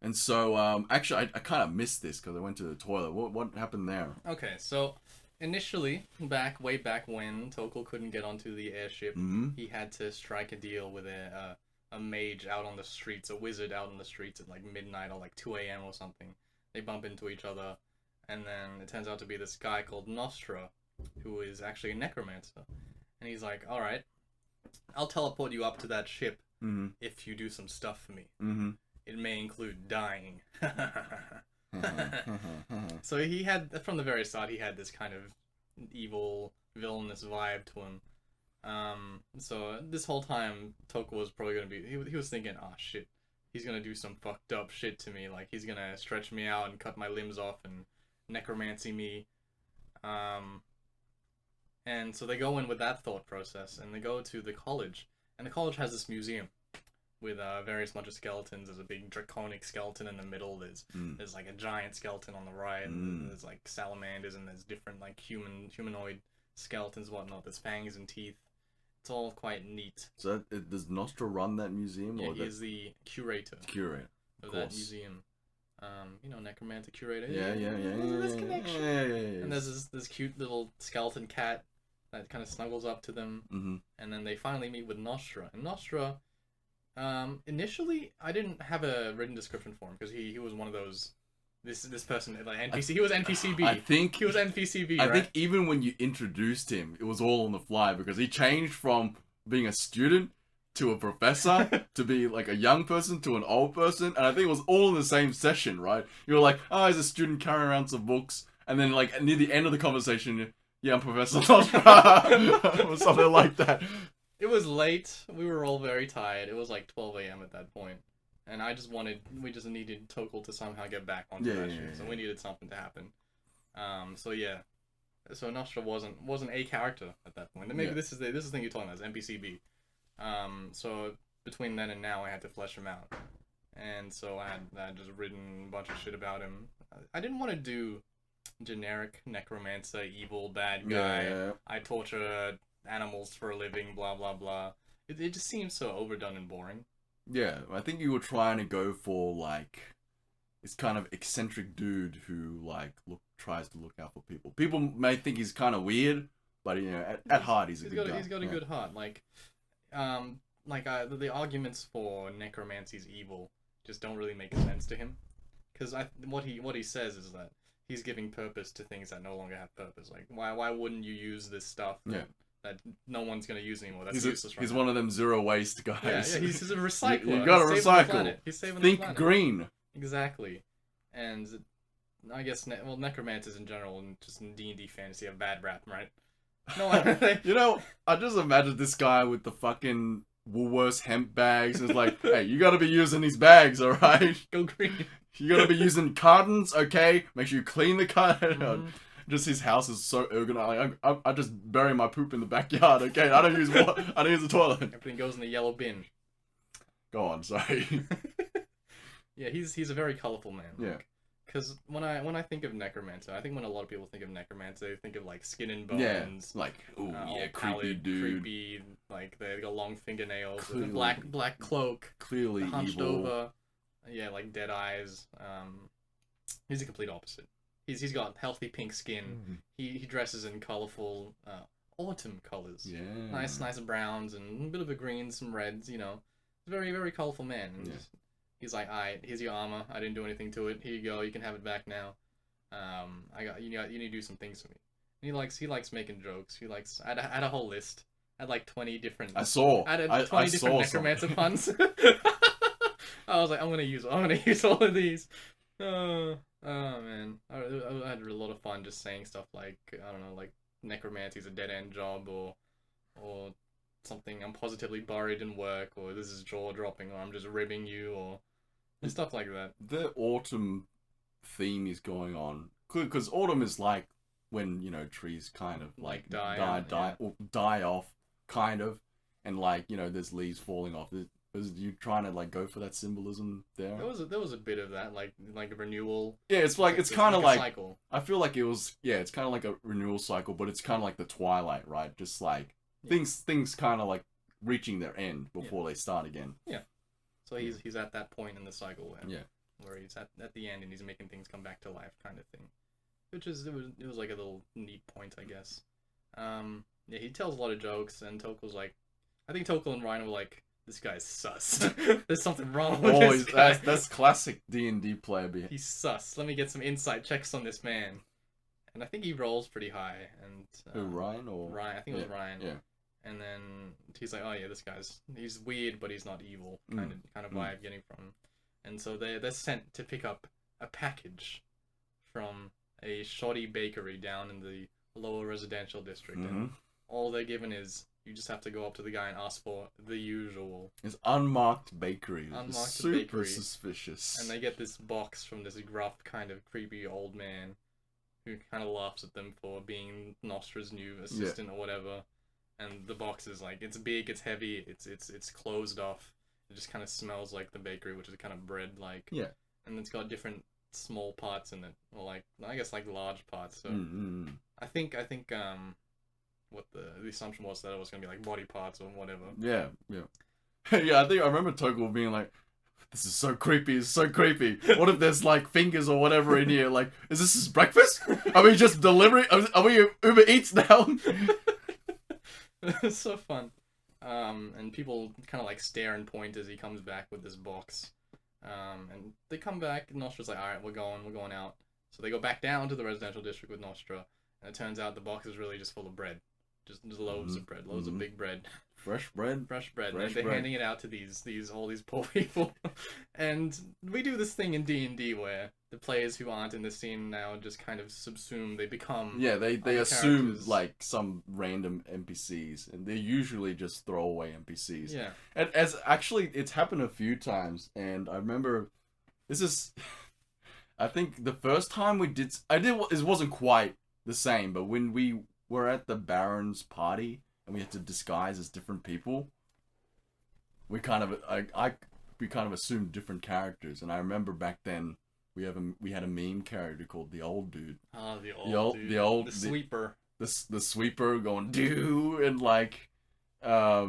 S2: And so, actually, I kind of missed this because I went to the toilet. What happened there?
S1: Okay, so initially, way back when Toko couldn't get onto the airship, he had to strike a deal with a mage out on the streets, a wizard out on the streets at like midnight or like 2 a.m. or something. They bump into each other, and then it turns out to be this guy called Nostra, who is actually a necromancer. And he's like, alright, I'll teleport you up to that ship if you do some stuff for me. It may include dying. So he had, from the very start, he had this kind of evil, villainous vibe to him. So this whole time, Toko was probably going to be, he was thinking, oh shit, he's going to do some fucked up shit to me. Like, he's going to stretch me out and cut my limbs off and necromancy me. And so they go in with that thought process, and they go to the college. And the college has this museum with various bunch of skeletons. There's a big draconic skeleton in the middle. There's like a giant skeleton on the right. And there's like salamanders, and there's different like humanoid skeletons, whatnot. There's fangs and teeth. It's all quite neat.
S2: So does Nostra run that museum?
S1: Yeah, he is the curator.
S2: Curator
S1: of that museum. Necromancer curator.
S2: Yeah.
S1: There's this connection.
S2: Yeah.
S1: And there's this cute little skeleton cat that kind of snuggles up to them. And then they finally meet with Nostra. And Nostra, initially, I didn't have a written description for him because he was one of those. This person, like NPC, he was NPCB.
S2: I think
S1: he was NPCB.
S2: I think even when you introduced him, it was all on the fly because he changed from being a student to a professor to be like a young person to an old person, and I think it was all in the same session, right? You were like, oh, he's a student carrying around some books, and then like near the end of the conversation, yeah, I'm Professor Nostra, or something like that.
S1: It was late. We were all very tired. It was like 12 a.m. at that point. and we just needed Tokul to somehow get back onto that ship, so we needed something to happen. So yeah, so Nostra wasn't a character at that point. And maybe this is the thing you're talking about, is NPCB. So between then and now, I had to flesh him out, and so I had just written a bunch of shit about him. I didn't want to do generic necromancer, evil bad guy.
S2: Yeah.
S1: I torture animals for a living, blah blah blah. It just seems so overdone and boring.
S2: Yeah, I think you were trying to go for like this kind of eccentric dude who like tries to look out for people. People may think he's kind of weird, but you know, at heart he's a good guy.
S1: He's got a good heart. The arguments for necromancy's evil just don't really make sense to him, because what he says is that he's giving purpose to things that no longer have purpose. Like why wouldn't you use this stuff that no one's gonna use anymore? That's useless.
S2: He's one of them zero waste guys.
S1: Yeah, he's a recycler.
S2: You gotta recycle.
S1: He's saving
S2: Think
S1: the planet.
S2: green.
S1: Exactly, and I guess necromancers in general and just in D&D fantasy have bad rap, right? No,
S2: you know, I just imagine this guy with the fucking Woolworths hemp bags. It's like, hey, you gotta be using these bags, alright?
S1: Go green.
S2: You gotta be using cartons, okay? Make sure you clean the carton.
S1: Mm-hmm.
S2: Just his house is so organized. Like, I just bury my poop in the backyard, okay? I don't use water. I don't use the toilet.
S1: Everything goes in the yellow bin.
S2: Go on, sorry.
S1: Yeah, he's a very colorful man.
S2: Yeah.
S1: Because when I think of necromancer, I think when a lot of people think of necromancer, they think of like skin and bones.
S2: Yeah, like creepy
S1: pallid,
S2: dude.
S1: Creepy, like they got long fingernails,
S2: Clearly,
S1: black cloak,
S2: clearly
S1: hunched
S2: evil.
S1: over. Yeah, like dead eyes. He's the complete opposite. He's got healthy pink skin. He dresses in colorful autumn colors.
S2: Yeah.
S1: Nice browns and a bit of a green, some reds. You know, he's a very, very colorful man. And he's like, alright, here's your armor. I didn't do anything to it. Here you go. You can have it back now. You need to do some things for me. And he likes making jokes. I had a whole list. I had like 20 different.
S2: I saw.
S1: I had 20 different necromancer puns. I was like, I'm gonna use all of these. Oh man, I had a lot of fun just saying stuff like, I don't know, like necromancy's a dead end job, or something. I'm positively buried in work, or this is jaw dropping, or I'm just ribbing you, or stuff like that.
S2: The autumn theme is going on because autumn is like when, you know, trees kind of like die off, kind of, and like, you know, there's leaves falling off. Was you trying to like go for that symbolism there?
S1: There was a bit of that, like a renewal.
S2: Yeah, it's kind of like
S1: cycle.
S2: I feel like it's kind of like a renewal cycle, but it's kind of like the twilight, right? Just like things kind of like reaching their end before they start again.
S1: Yeah. So he's at that point in the cycle where he's at the end and he's making things come back to life, kind of thing. Which is it was like a little neat point, I guess. Yeah, he tells a lot of jokes, and Tokul's like, I think Tokul and Ryan were like, this guy's sus. There's something wrong with this guy.
S2: That's classic D&D player behavior.
S1: He's sus. Let me get some insight checks on this man. And I think he rolls pretty high. And
S2: Ryan or
S1: Ryan? I think it was Ryan.
S2: Yeah.
S1: And then he's like, oh yeah, he's weird, but he's not evil. Kind of vibe getting from him. And so they're sent to pick up a package from a shoddy bakery down in the lower residential district. And all they're given is, you just have to go up to the guy and ask for the usual.
S2: It's unmarked bakery. Super
S1: bakery.
S2: Suspicious.
S1: And they get this box from this gruff, kind of creepy old man who kind of laughs at them for being Nostra's new assistant or whatever. And the box is like, it's big, it's heavy, it's closed off. It just kind of smells like the bakery, which is kind of bread-like.
S2: Yeah.
S1: And it's got different small parts in it, or like, I guess like large parts. So I think what the assumption was that it was gonna be like body parts or whatever.
S2: Yeah. Yeah, I think I remember Tokul being like, this is so creepy, it's so creepy. What if there's like fingers or whatever in here? Like, is this his breakfast? Are we just delivering? Are we Uber Eats now?
S1: It's so fun. And people kind of like stare and point as he comes back with this box. And they come back, and Nostra's like, alright, we're going out. So they go back down to the residential district with Nostra, and it turns out the box is really just full of bread. just loaves of bread, loaves of big bread.
S2: Fresh bread.
S1: Fresh bread.
S2: Fresh
S1: They're
S2: bread.
S1: handing it out to all these poor people. And we do this thing in D&D where the players who aren't in the scene now just kind of subsume. They become
S2: Yeah, they
S1: other
S2: assume
S1: characters.
S2: like some random NPCs, and they're usually just throwaway NPCs.
S1: Yeah.
S2: And as actually, it's happened a few times, and I remember this is, I think the first time it wasn't quite the same, but when we were at the Baron's party and we had to disguise as different people, we kind of we kind of assumed different characters, and I remember back then we had a meme character called the old dude.
S1: Oh, the old dude. The sweeper.
S2: The sweeper going do, and like, yeah,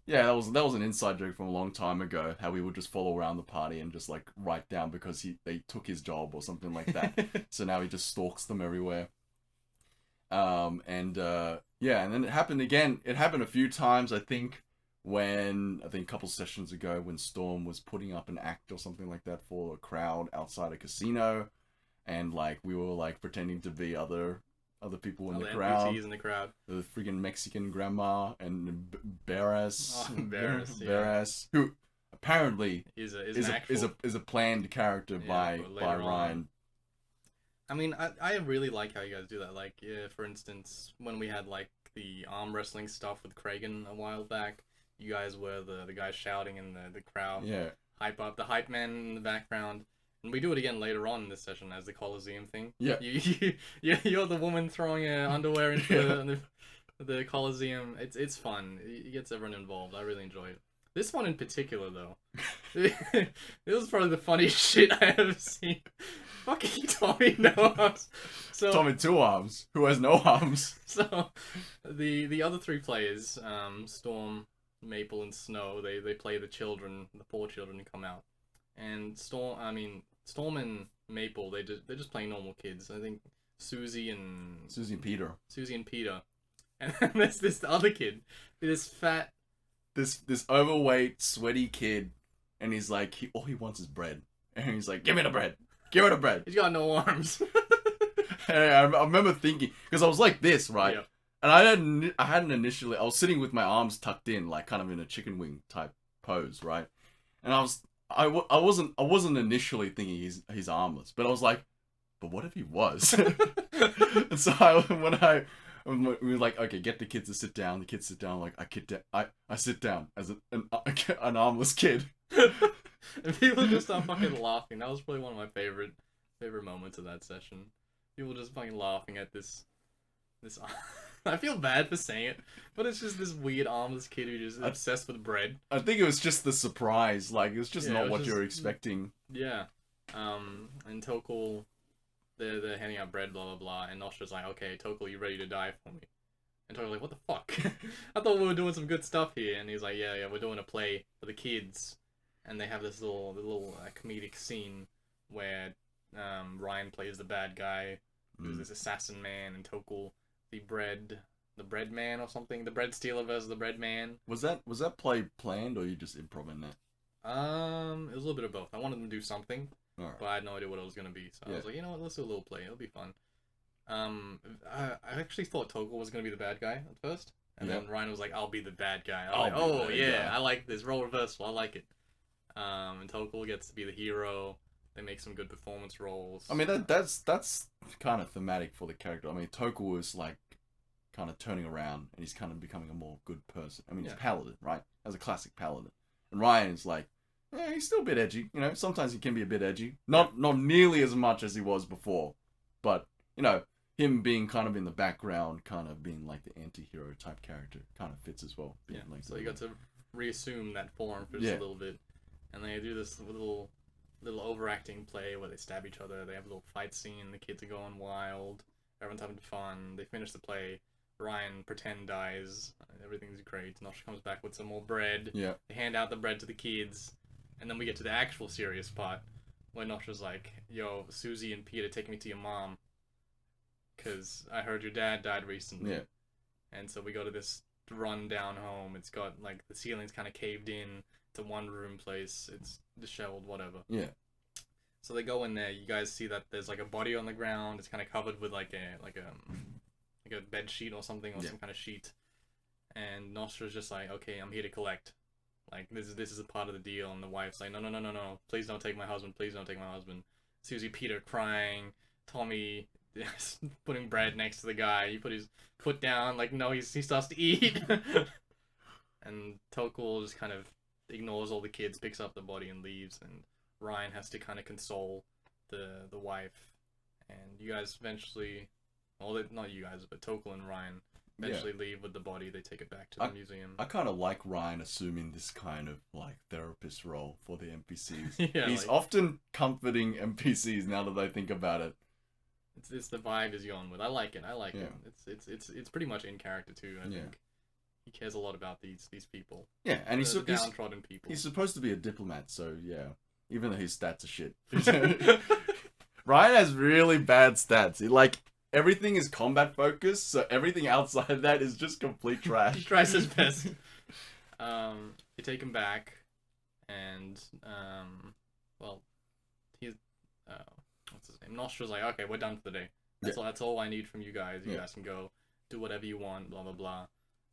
S2: that was an inside joke from a long time ago. How we would just follow around the party and just like write down because they took his job or something like that. So now he just stalks them everywhere. Yeah, and then it happened again. It happened a few times, I think. A couple sessions ago, when Storm was putting up an act or something like that for a crowd outside a casino, and like we were like pretending to be other people in the crowd.
S1: NPCs in the crowd.
S2: The freaking Mexican grandma and Barras.
S1: Oh, Barras, yeah.
S2: Barras, who apparently
S1: is
S2: a planned character by Ryan.
S1: I mean, I really like how you guys do that. Like, yeah, for instance, when we had like the arm wrestling stuff with Kragan a while back, you guys were the guys shouting in the crowd.
S2: Yeah.
S1: Hype up the hype man in the background. And we do it again later on in this session as the Coliseum thing.
S2: Yeah.
S1: You're the woman throwing her underwear into the Coliseum. It's fun. It gets everyone involved. I really enjoy it. This one in particular, though, it was probably the funniest shit I ever seen. Fucking Tommy no arms. So
S2: Tommy two arms, who has no arms.
S1: So the other three players, Storm, Maple, and Snow, they play the children, the poor children who come out. And Storm and Maple, they're just playing normal kids. I think Susie and
S2: Peter.
S1: And then there's this other kid, this fat,
S2: this overweight, sweaty kid, and he's like, all he wants is bread, and he's like, give me the bread. Give her the bread.
S1: He's got no arms.
S2: I remember thinking, because I was like this, right?
S1: Yep.
S2: And I hadn't initially. I was sitting with my arms tucked in, like kind of in a chicken wing type pose, right? And I wasn't initially thinking he's armless, but I was like, but what if he was? And so we were like, okay, get the kids to sit down. The kids sit down. Like I sit down as an armless kid.
S1: And people just start fucking laughing. That was probably one of my favorite moments of that session. People just fucking laughing at this. I feel bad for saying it, but it's just this weird armless kid who's just obsessed with bread.
S2: I think it was just the surprise. Like, it was just not what you were expecting.
S1: Yeah. And Tokul, they're handing out bread, blah blah blah, and Nostra's like, okay, Tokul, you ready to die for me? And Tokul's like, what the fuck? I thought we were doing some good stuff here. And he's like, yeah, we're doing a play for the kids. And they have this little comedic scene where Ryan plays the bad guy, who's this assassin man, and Tokul, the bread man or something, the bread stealer versus the bread man.
S2: Was that play planned, or you just improvising that?
S1: It was a little bit of both. I wanted them to do something,
S2: right,
S1: but I had no idea what it was gonna be. So I was like, you know what, let's do a little play. It'll be fun. I actually thought Tokul was gonna be the bad guy at first, and then Ryan was like, I'll be the bad guy. I was like, yeah, I like this role reversal. I like it. And Tokul gets to be the hero. They make some good performance roles.
S2: I mean, that's kind of thematic for the character. I mean, Tokul is like kind of turning around, and he's kind of becoming a more good person. I mean, he's paladin, right? As a classic paladin. And Ryan is like, he's still a bit edgy. You know, sometimes he can be a bit edgy. Not nearly as much as he was before, but you know, him being kind of in the background, kind of being like the anti-hero type character, kind of fits as well.
S1: Yeah. Like, so you got to reassume that form for just a little bit. And they do this little overacting play where they stab each other. They have a little fight scene. The kids are going wild. Everyone's having fun. They finish the play. Ryan pretend dies. Everything's great. Nosha comes back with some more bread.
S2: Yeah.
S1: They hand out the bread to the kids. And then we get to the actual serious part where Nosha's like, yo, Susie and Peter, take me to your mom. Because I heard your dad died recently.
S2: Yeah.
S1: And so we go to this run-down home. It's got, like, the ceiling's kind of caved in. It's a one-room place. It's disheveled, whatever.
S2: Yeah.
S1: So they go in there. You guys see that there's like a body on the ground. It's kind of covered with like a like a bed sheet or something, or some kind of sheet. And Nostra's just like, okay, I'm here to collect. Like, this is a part of the deal. And the wife's like, no, please don't take my husband, please don't take my husband. Susie Peter crying, Tommy putting bread next to the guy. He put his foot down, like, no, he starts to eat. And Tokul just kind of ignores all the kids, picks up the body and leaves. And Ryan has to kind of console the wife. And you guys eventually, well, not you guys, but Tokul and Ryan eventually leave with the body. They take it back to the museum.
S2: I kind of like Ryan assuming this kind of like therapist role for the NPCs. He's
S1: like,
S2: often comforting NPCs now that I think about it.
S1: It's the vibe he's going with. I like it. It's pretty much in character too. I think he cares a lot about these people.
S2: Yeah, and he's
S1: downtrodden people.
S2: He's supposed to be a diplomat, so yeah. Even though his stats are shit. Ryan has really bad stats. Everything is combat focused, so everything outside of that is just complete trash.
S1: He tries his best. You take him back, and well, he's what's his name? Nostra's like, okay, we're done for the day. That's all I need from you guys. You guys can go do whatever you want. Blah blah blah.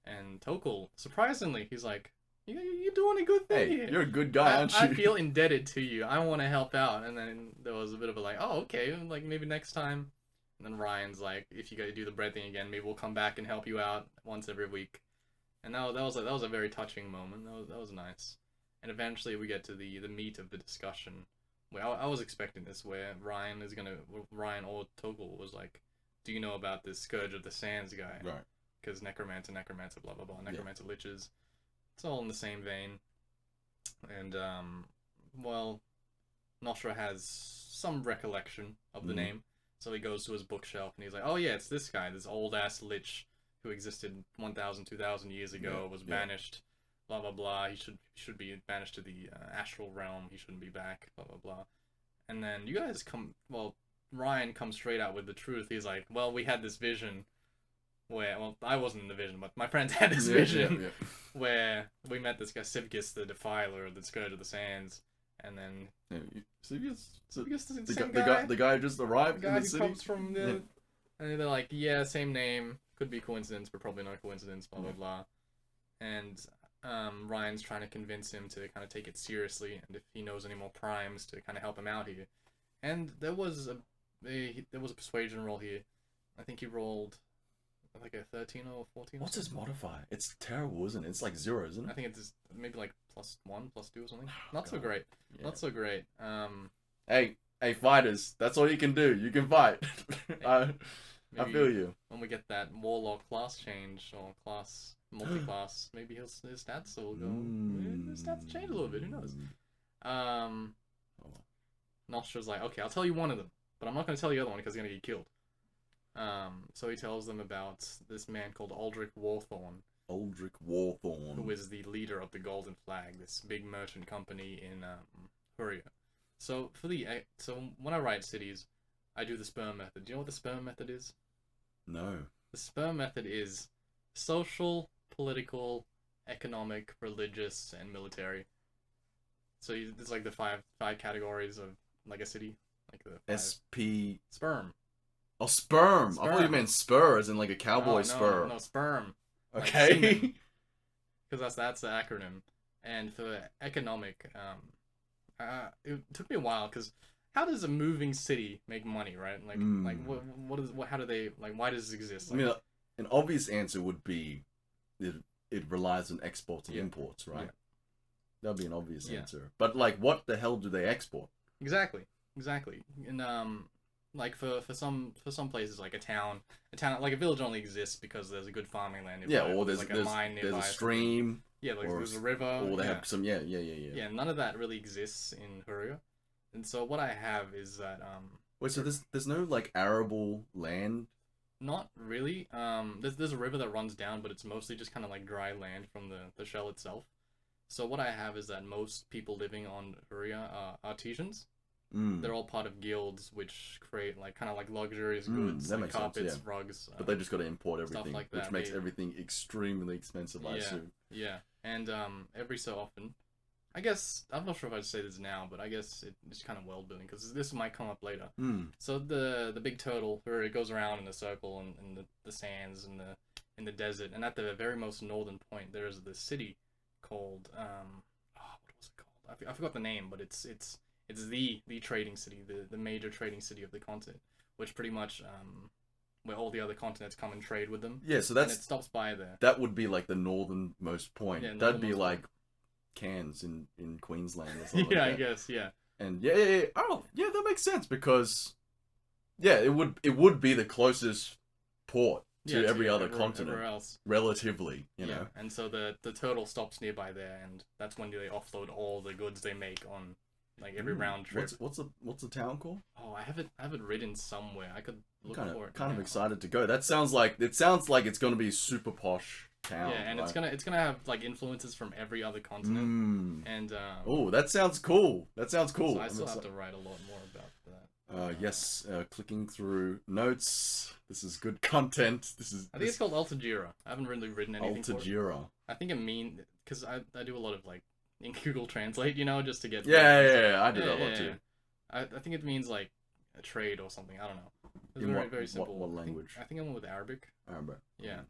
S1: And Tokul, surprisingly, he's like, you're doing a good thing here.
S2: You're a good guy, aren't you?
S1: I feel indebted to you. I want to help out. And then there was a bit of a like, oh, okay, like maybe next time. And then Ryan's like, if you gotta do the bread thing again, maybe we'll come back and help you out once every week. And that was a very touching moment. That was nice. And eventually we get to the meat of the discussion. Where I was expecting this, where Ryan or Toggle was like, do you know about this Scourge of the Sands guy?
S2: Right.
S1: Because necromancer, blah blah blah, necromancer liches. It's all in the same vein. And well, Nostra has some recollection of the name. So he goes to his bookshelf and he's like, oh yeah, it's this guy, this old-ass lich who existed 1,000, 2,000 years ago, was banished, blah, blah, blah. He should be banished to the astral realm. He shouldn't be back, blah, blah, blah. And then you guys Ryan comes straight out with the truth. He's like, well, we had this vision where, well, I wasn't in the vision, but my friends had this vision where we met this guy, Sivkis, the Defiler, the Scourge of the Sands. And then
S2: the guy who just arrived in the city.
S1: Comes from the, and they're like, yeah, same name, could be coincidence, but probably not coincidence, blah blah blah. And Ryan's trying to convince him to kind of take it seriously, and if he knows any more primes, to kind of help him out here. And there was a persuasion roll here. I think he rolled like a 13 or 14.
S2: What's his modifier? It's terrible, isn't it? It's like 0, isn't it?
S1: I think it's maybe like +1, +2 or something. Not so great. Yeah. Not so great.
S2: Hey, fighters! That's all you can do. You can fight. I feel you.
S1: When we get that warlock class change or class multi-class, maybe his stats will go. His stats change a little bit. Who knows? Nostra's like, okay, I'll tell you one of them, but I'm not going to tell the other one because he's going to get killed. So he tells them about this man called Aldrich Warthorn. Who is the leader of the Golden Flag, this big merchant company in Huria. So when I write cities, I do the sperm method. Do you know what the sperm method is?
S2: No.
S1: The sperm method is social, political, economic, religious, and military. So it's like the five categories of like a city, like the sperm.
S2: Oh, sperm. I thought you meant spur, as in like a cowboy spur.
S1: No, sperm.
S2: Okay.
S1: Because that's the acronym. And for economic, it took me a while, because how does a moving city make money, right? How do they, why does this exist?
S2: Like, I mean, an obvious answer would be it relies on exports and imports, right? Yeah. That would be an obvious answer. But, what the hell do they export?
S1: Exactly. And, for some places, like a town, like a village only exists because there's a good farming land nearby.
S2: Yeah, or there's a mine nearby. There's a stream.
S1: Yeah, there's a river.
S2: Or they have some, yeah.
S1: Yeah, none of that really exists in Huria. And so what I have is that,
S2: Wait, so there's no, arable land?
S1: Not really. There's a river that runs down, but it's mostly just kind of like dry land from the shell itself. So what I have is that most people living on Huria are artisans. They're all part of guilds, which create kind of luxurious goods, like carpets,
S2: sense,
S1: rugs.
S2: But they just got to import everything,
S1: stuff like that.
S2: Which makes everything extremely expensive, I assume.
S1: Yeah, and every so often, I guess I'm not sure if I'd say this now, but I guess it's kind of world building because this might come up later. So the big turtle, where it goes around in a circle and in the sands and the desert, and at the very most northern point, there's the city called what was it called? I forgot the name, but it's the trading city, the major trading city of the continent, which pretty much where all the other continents come and trade with them.
S2: Yeah, so
S1: and it stops by there.
S2: that would be like the northernmost point.
S1: Yeah,
S2: That'd be
S1: northernmost
S2: like
S1: point.
S2: Cairns in Queensland or something.
S1: Yeah,
S2: like
S1: I
S2: that.
S1: guess. Yeah.
S2: And yeah. Oh, yeah, that makes sense because yeah, it would be the closest port to every other continent,
S1: everywhere else.
S2: relatively, you know.
S1: And so the turtle stops nearby there, and that's when they offload all the goods they make on like every round trip.
S2: What's the town called?
S1: Oh, I have it written somewhere. I could look for it.
S2: Kind of excited to go. That sounds like it's going to be a super posh town.
S1: Yeah, and
S2: right?
S1: it's gonna have like influences from every other continent. And
S2: oh, that sounds cool. That sounds cool.
S1: So I still have to write a lot more about that.
S2: Yes, clicking through notes. This is good content.
S1: I think it's called Altagira. I haven't really written anything for it.
S2: Altagira.
S1: I think it means because I do a lot of like in Google Translate, just to get.
S2: Yeah, I do that a lot too.
S1: I think it means like a trade or something. I don't know. It's very simple.
S2: What language?
S1: I think I went with Arabic.
S2: Arabic.
S1: Yeah.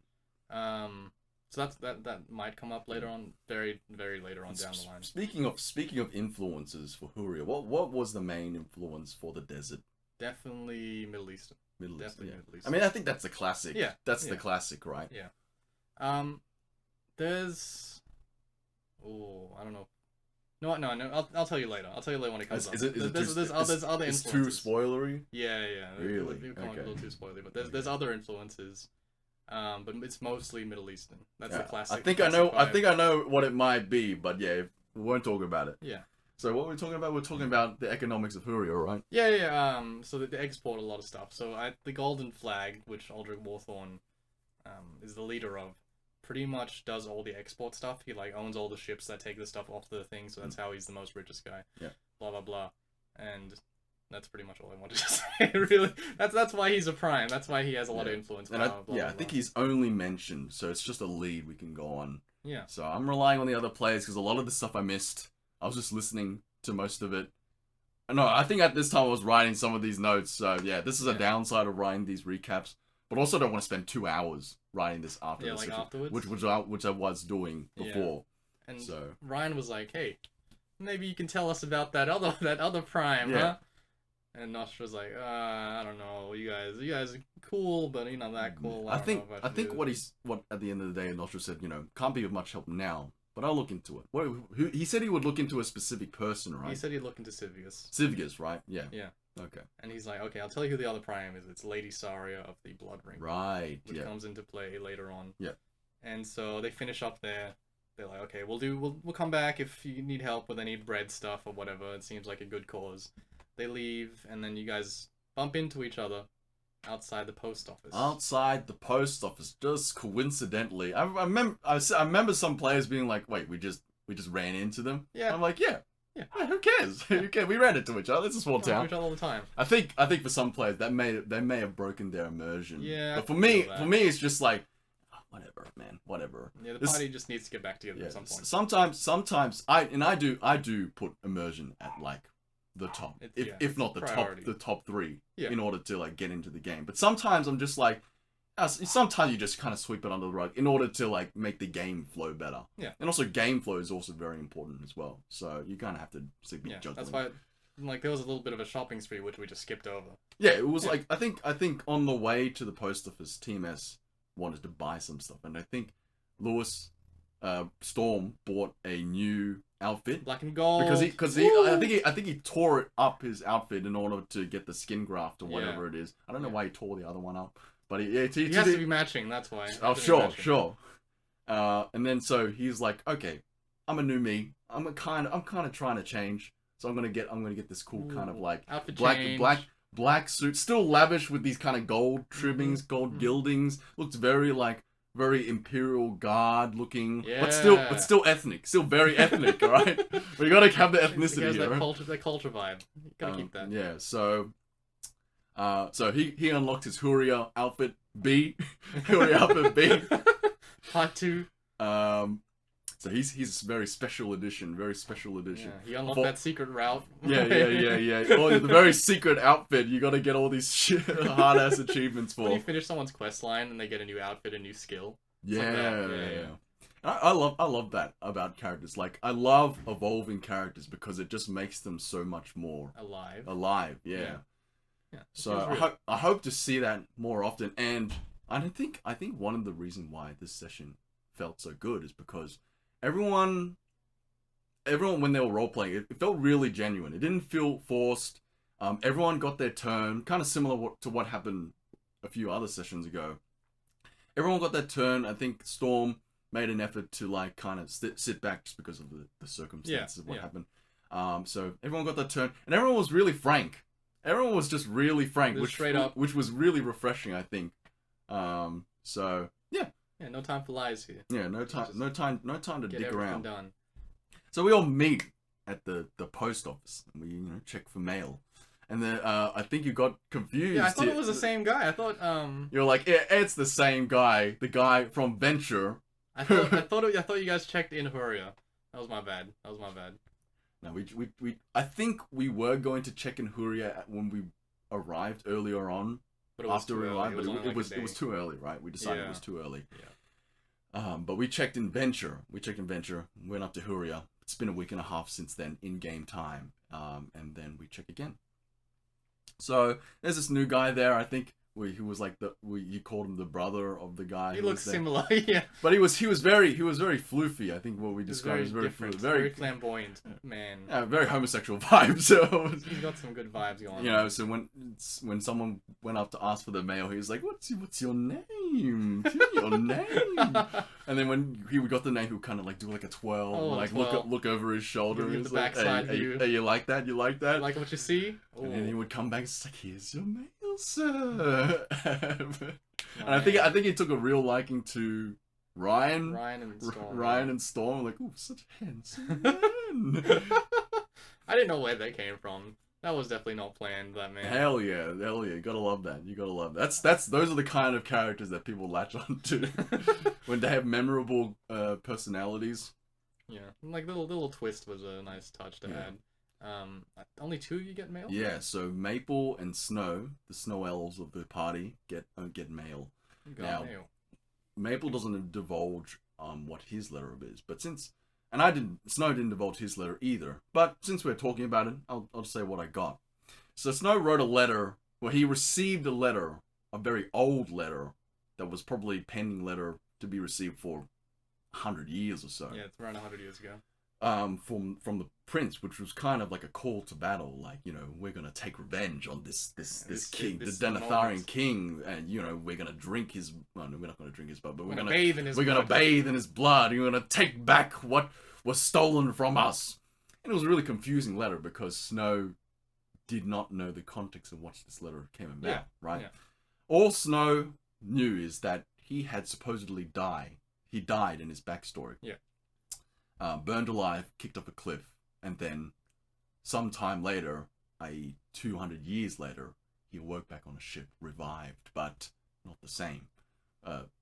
S1: So that might come up later on, very very later on down the line.
S2: Speaking of influences for Huria, what was the main influence for the desert?
S1: Definitely Middle Eastern.
S2: Middle Eastern.
S1: I
S2: mean, I think that's the classic.
S1: Yeah.
S2: That's the classic, right?
S1: Yeah. There's. Oh, I don't know. No. I'll tell you later. I'll tell you later when it comes up. There's other influences.
S2: It's too spoilery.
S1: Yeah.
S2: Really?
S1: Maybe a little too spoilery, but there's other influences. But it's mostly Middle Eastern. That's the classic.
S2: I think I know what it might be, but yeah, we won't talk about it.
S1: Yeah.
S2: So what we're talking about? We're talking about the economics of Huria, right?
S1: Yeah. So they export a lot of stuff. So the Golden Flag, which Aldrich Warthorne is the leader of, pretty much does all the export stuff. He like owns all the ships that take the stuff off the thing. So that's how he's the most richest guy.
S2: Yeah.
S1: Blah blah blah, and that's pretty much all I wanted to say. Really, that's why he's a prime. That's why he has a lot of influence.
S2: And I think he's only mentioned, so it's just a lead we can go on.
S1: Yeah.
S2: So I'm relying on the other players because a lot of the stuff I missed. I was just listening to most of it. No, I think at this time I was writing some of these notes. So yeah, this is a downside of writing these recaps. But also don't want to spend 2 hours writing this after the session,
S1: afterwards,
S2: which I was doing before.
S1: Yeah. And
S2: so
S1: Ryan was like, "Hey, maybe you can tell us about that other prime, huh?" And Nosh was like, "I don't know, you guys are cool, but you're not that cool."
S2: I think what at the end of the day, Nosh said, can't be of much help now, but I'll look into it. He said he would look into a specific person, right?
S1: He said he'd look into Civius.
S2: Civius, right? Yeah.
S1: Yeah.
S2: Okay.
S1: And he's like, okay, I'll tell you who the other prime is. It's Lady Saria of the Blood Ring.
S2: Right.
S1: Which comes into play later on.
S2: Yeah.
S1: And so they finish up there. They're like, okay, we'll come back if you need help with any bread stuff or whatever. It seems like a good cause. They leave, and then you guys bump into each other outside the post office.
S2: Outside the post office, just coincidentally. I remember some players being like, wait, we just ran into them?
S1: Yeah.
S2: I'm like, yeah. Yeah, who cares? Who cares? We ran into each other. It's a small town.
S1: Each other all the time.
S2: I think for some players they may have broken their immersion.
S1: Yeah.
S2: But for me, it's just like, whatever, man, whatever.
S1: Yeah, the party just needs to get back together at some point.
S2: Sometimes I do put immersion at like the top, if not the
S1: priority.
S2: top 3 in order to like get into the game. But sometimes I'm just like. Sometimes you just kind of sweep it under the rug in order to like make the game flow better.
S1: Yeah.
S2: And also game flow is also very important as well. So you kind of have to be juggling.
S1: That's why, like, there was a little bit of a shopping spree which we just skipped over.
S2: Yeah, it was like I think on the way to the post office, Team S wanted to buy some stuff, and I think Lewis Storm bought a new outfit,
S1: black and gold,
S2: because I think he tore it up his outfit in order to get the skin graft or whatever it is. I don't know why he tore the other one up. But he has
S1: to be matching. That's why.
S2: Oh, sure. And then so he's like, okay, I'm a new me. I'm kind of trying to change. So I'm gonna get this cool kind of like
S1: outfit
S2: black suit, still lavish with these kind of gold trimmings, gold gildings. Looks very Imperial Guard looking, but still ethnic, still very ethnic. All right, we gotta have the ethnicity.
S1: That culture vibe. You gotta keep that.
S2: Yeah. So he unlocked his Huria outfit B. Huria outfit B.
S1: Part 2.
S2: So he's very special edition, very special edition.
S1: Yeah, he unlocked that secret route.
S2: Yeah. Oh, the very secret outfit. You got to get all these hard ass achievements for.
S1: When you finish someone's quest line and they get a new outfit, a new skill.
S2: Yeah. I love that about characters. Like, I love evolving characters because it just makes them so much more alive. Yeah. So I hope to see that more often. And I think one of the reasons why this session felt so good is because everyone when they were role playing, it felt really genuine. It didn't feel forced. Everyone got their turn, kind of similar to what happened a few other sessions ago. Everyone got their turn. I think Storm made an effort to like kind of sit back just because of the circumstances of what happened. So everyone got their turn, and everyone was really frank. Everyone was just really frank, which was really refreshing, I think. So yeah.
S1: Yeah, no time for lies here.
S2: Yeah, no time to dig around.
S1: Done.
S2: So we all meet at the post office, and we check for mail. And then I think you got confused.
S1: Yeah, I thought it was the same guy. I thought
S2: you're like, yeah, it's the same guy, the guy from Venture.
S1: I thought you guys checked in Huria. That was my bad.
S2: No, I think we were going to check in Huria when we arrived earlier on.
S1: But it was
S2: after we arrived, but it was too early, right? We decided it was too early.
S1: Yeah.
S2: But we checked in Venture. Went up to Huria. It's been a week and a half since then, in game time. And then we check again. So there's this new guy there. I think he was like you called him the brother of the guy.
S1: He looks similar, yeah.
S2: But he was very floofy. I think what we described as very
S1: different,
S2: floofy,
S1: very flamboyant man.
S2: Yeah, very homosexual vibes. So
S1: he's got some good vibes going on.
S2: So when someone went up to ask for the mail, he was like, "What's your name? Tell me your name." And then when we got the name, he would kind of like do like a twirl, look over his shoulder.
S1: Give the backside view.
S2: Hey, you like that? You like that?
S1: Like what you see?
S2: Ooh. And then he would come back. It's like, "Here's your mail, sir." And I think he took a real liking to Ryan and Storm. Like, oh, such handsome men.
S1: I didn't know where they came from. That was definitely not planned, that man.
S2: Hell yeah. You gotta love that. Those are the kind of characters that people latch on to when they have memorable personalities.
S1: Yeah, like the little twist was a nice touch to add. Only 2 you get mail?
S2: Yeah, so Maple and Snow, the snow elves of the party, get mail. Now, Maple doesn't divulge what his letter is, but Snow didn't divulge his letter either. But since we're talking about it, I'll just say what I got. So Snow wrote a letter. Well, he received a letter, a very old letter, that was probably a pending letter to be received for 100 years or so.
S1: Yeah, it's around 100 years ago.
S2: From the prince, which was kind of like a call to battle, like, we're gonna take revenge on this king, the Denatharian king, and we're gonna drink his. Well, no, we're not gonna drink his blood, but we're gonna bathe in his blood. We're gonna take back what was stolen from us. And it was a really confusing letter because Snow did not know the context of what this letter came about. Right? Yeah. All Snow knew is that he had supposedly died. He died in his backstory.
S1: Yeah.
S2: Burned alive, kicked off a cliff, and then sometime later, i.e. 200 years later, he awoke back on a ship, revived, but not the same.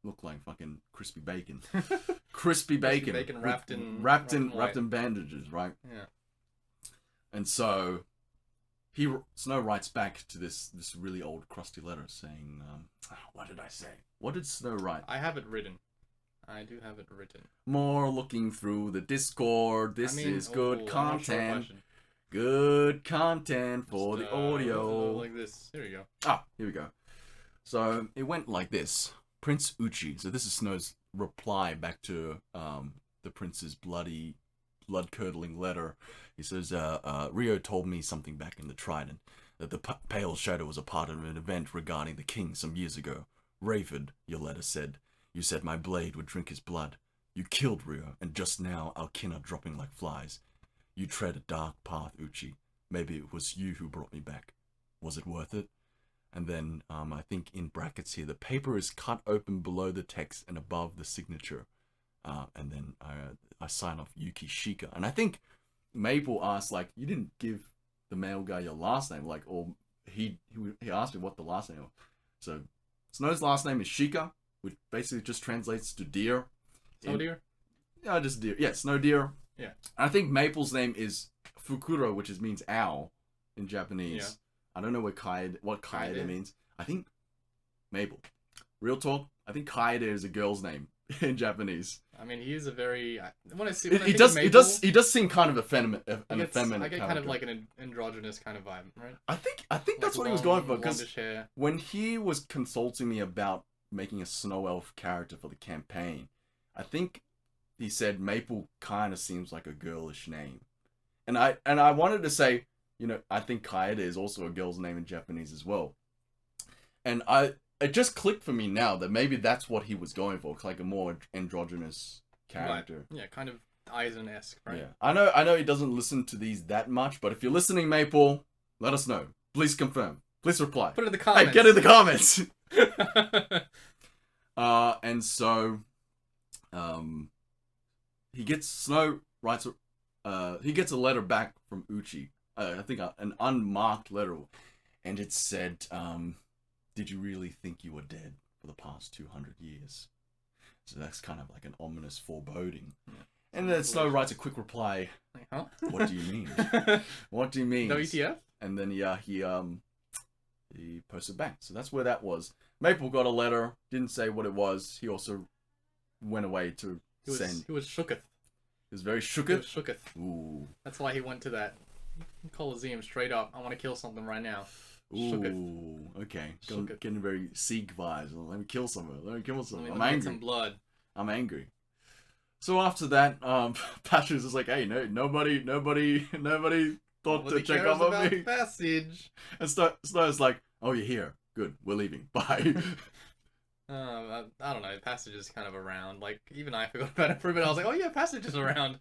S2: Looked like fucking crispy bacon. Crispy bacon wrapped in bandages, right?
S1: Yeah.
S2: And so Snow writes back to this really old crusty letter saying, what did I say? What did Snow write?
S1: I have it written. I do have it written.
S2: More looking through the Discord. This is good content. Good content for the audio.
S1: Like this. Here we go.
S2: Here we go. So it went like this. Prince Uchi. So this is Snow's reply back to the prince's blood-curdling letter. He says, Rio told me something back in the Trident, that the Pale Shadow was a part of an event regarding the king some years ago. Rayford, your letter said. You said my blade would drink his blood. You killed Rio, and just now our kin are dropping like flies. You tread a dark path, Uchi. Maybe it was you who brought me back. Was it worth it? And then, I think in brackets here, the paper is cut open below the text and above the signature. And then I sign off Yuki Shika. And I think Maple asked, like, you didn't give the male guy your last name, like, or he asked me what the last name was. So Snow's last name is Shika, which basically just translates to deer.
S1: Snow deer?
S2: Yeah, just deer. Yeah, snow deer.
S1: Yeah.
S2: I think Maple's name is Fukuro, which means owl in Japanese.
S1: Yeah.
S2: I don't know what Kaede
S1: Kaede?
S2: means. I think Maple. Real talk. I think Kaede is a girl's name in Japanese.
S1: I mean, he is a very. When I see.
S2: He does seem kind of effeminate.
S1: I get kind of like an androgynous kind of vibe, right?
S2: I think that's
S1: Like
S2: what he was going for,
S1: blondish
S2: because
S1: hair.
S2: when he was consulting me about making a snow elf character for the campaign, I think he said Maple kind of seems like a girlish name, and I wanted to say, I think Kaede is also a girl's name in Japanese as well, and it just clicked for me now that maybe that's what he was going for, like a more androgynous character.
S1: Right. Yeah, kind of Eisen-esque, right?
S2: Yeah, I know he doesn't listen to these that much, but if you're listening, Maple, let us know. Please confirm. Please reply.
S1: Put it in the comments.
S2: Hey, get in the comments. And so, he gets he gets a letter back from Uchi. I think an unmarked letter, and it said, "Did you really think you were dead for the past 200 years?" So that's kind of like an ominous foreboding. Yeah. And then Snow writes a quick reply.
S1: Like, huh?
S2: What do you mean? What do you mean?
S1: WTF?
S2: And then he posted back. So that's where that was. Maple got a letter. Didn't say what it was. He also went away to send.
S1: He was shooketh.
S2: He was very shooketh.
S1: He was shooketh.
S2: Ooh.
S1: That's why he went to that Coliseum straight up. I want to kill something right now.
S2: Ooh.
S1: Shooketh.
S2: Okay.
S1: Shooketh.
S2: Getting very Sieg vibes. Let me kill someone. Let me kill someone. I'm
S1: Get
S2: angry.
S1: some blood.
S2: I'm angry. So after that, Patrick's just like, hey, nobody thought to check up on me.
S1: Passage.
S2: And Snow's like, oh, you're here. Good. We're leaving. Bye.
S1: I don't know. Passage is kind of around. Like, even I forgot about it for a minute. I was like, oh yeah, Passage is around.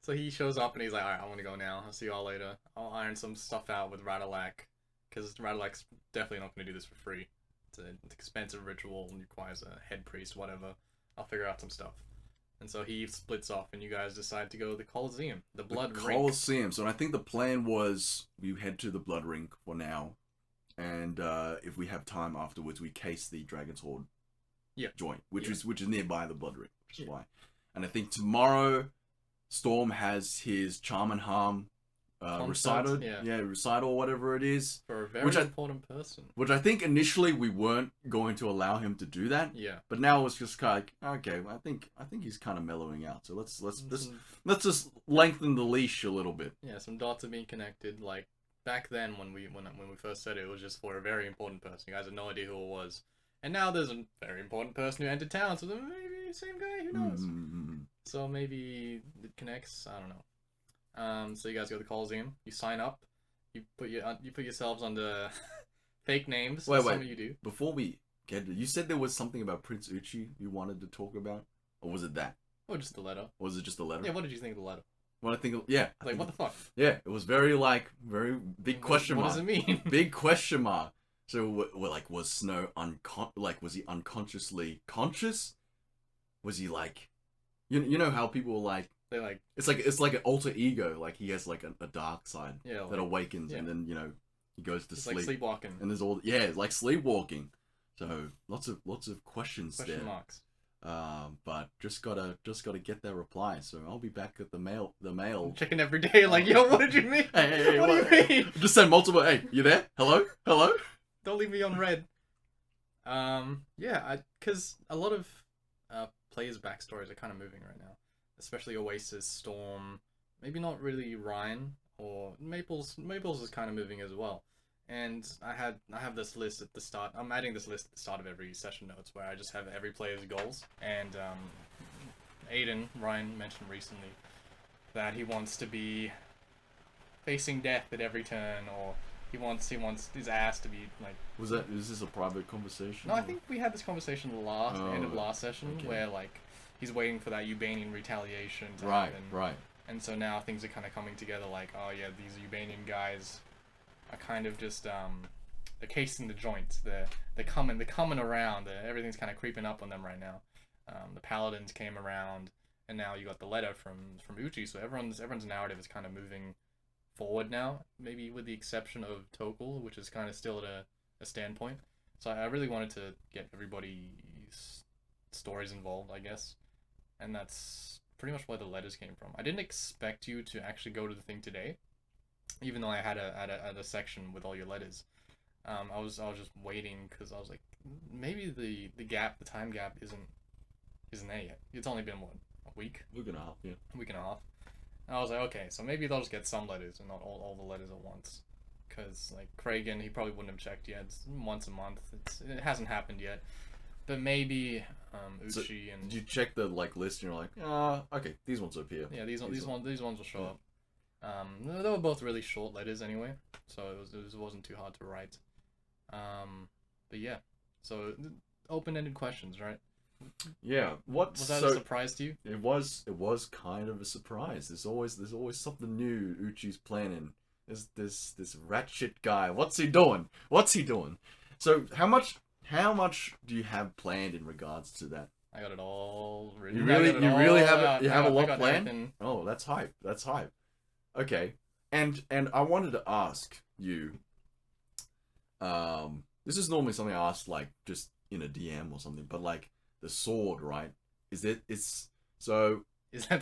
S1: So he shows up and he's like, alright, I want to go now. I'll see y'all later. I'll iron some stuff out with Radalak. Because Radalak's definitely not going to do this for free. It's an expensive ritual and requires a head priest, whatever. I'll figure out some stuff. And so he splits off and you guys decide to go to the Coliseum. The Blood Rink.
S2: Coliseum. So I think the plan was we head to the Blood Rink for now. And if we have time afterwards, we case the Dragon's Horde joint, which is nearby the Blood Rink, which is why. And I think tomorrow, Storm has his Charm and Harm recital, recital, whatever it is,
S1: for a very important person.
S2: Which I think initially we weren't going to allow him to do that.
S1: Yeah.
S2: But now it's just kind of like, okay, I think he's kind of mellowing out. So let's just lengthen the leash a little bit.
S1: Yeah, some dots are being connected. Like back then when we first said it was just for a very important person. You guys had no idea who it was. And now there's a very important person who entered town, so maybe same guy, who knows? Mm-hmm. So maybe it connects, I don't know. So you guys go to the Coliseum, you sign up, you put yourselves under fake names.
S2: Wait.
S1: Some of you do.
S2: Before we get it, you said there was something about Prince Uchi you wanted to talk about? Or was it that?
S1: Or just the letter.
S2: Or was it just the letter?
S1: Yeah, what did you think of the letter?
S2: What I think of,
S1: Like, what the fuck?
S2: Yeah, it was very big question mark.
S1: What does it mean?
S2: Big question mark. So, was Snow was he unconsciously conscious? Was he like, you know how people like,
S1: they like,
S2: it's like an alter ego, like he has like a dark side that awakens, and then he goes to sleep.
S1: Like sleepwalking.
S2: And there's like sleepwalking. So lots of questions
S1: question marks.
S2: But just gotta get that reply. So I'll be back at the mail. I'm
S1: checking every day, like, yo, what did you mean?
S2: Hey,
S1: what do you mean?
S2: Just send multiple. Hey, you there? Hello?
S1: Don't leave me on red. Because a lot of players' backstories are kind of moving right now, especially Oasis, Storm, maybe not really Ryan or Maples. Maples is kind of moving as well. And I have this list at the start. I'm adding this list at the start of every session notes where I just have every player's goals. And Ryan mentioned recently that he wants to be facing death at every turn, or he wants his ass to be like.
S2: Is this a private conversation?
S1: No, I think we had this conversation end of last session, where like he's waiting for that Ubanian retaliation to happen.
S2: Right.
S1: And so now things are kind of coming together. Like, oh yeah, these Ubanian guys are kind of just they're casing the joint. They're coming around. Everything's kind of creeping up on them right now. The paladins came around, and now you got the letter from Uchi. So everyone's narrative is kind of moving forward now, maybe with the exception of Tokul, which is kind of still at a standpoint. So I really wanted to get everybody's stories involved, I guess. and that's pretty much where the letters came from. I didn't expect you to actually go to the thing today, even though I had a section with all your letters. I was just waiting because I was like, maybe the time gap isn't there yet. It's only been what, a week?
S2: Week and a half, yeah.
S1: A week and a half. And I was like, okay, so maybe they'll just get some letters and not all the letters at once. Because like Kragan, he probably wouldn't have checked yet. It's once a month. It hasn't happened yet. But maybe Uchi and
S2: did you check the list and you're like, okay, these ones appear.
S1: Yeah, these ones will show up. They were both really short letters anyway, so it wasn't too hard to write. But yeah, so open-ended questions, right?
S2: Yeah.
S1: Was that a surprise to you?
S2: It was kind of a surprise. There's always something new Uchi's planning. There's this rat shit guy. What's he doing? So how much do you have planned in regards to that?
S1: I got it all written.
S2: You really have it. You have a lot planned. Everything. Oh, that's hype. Okay, and I wanted to ask you. This is normally something I ask like just in a DM or something, but like the sword, right? Is that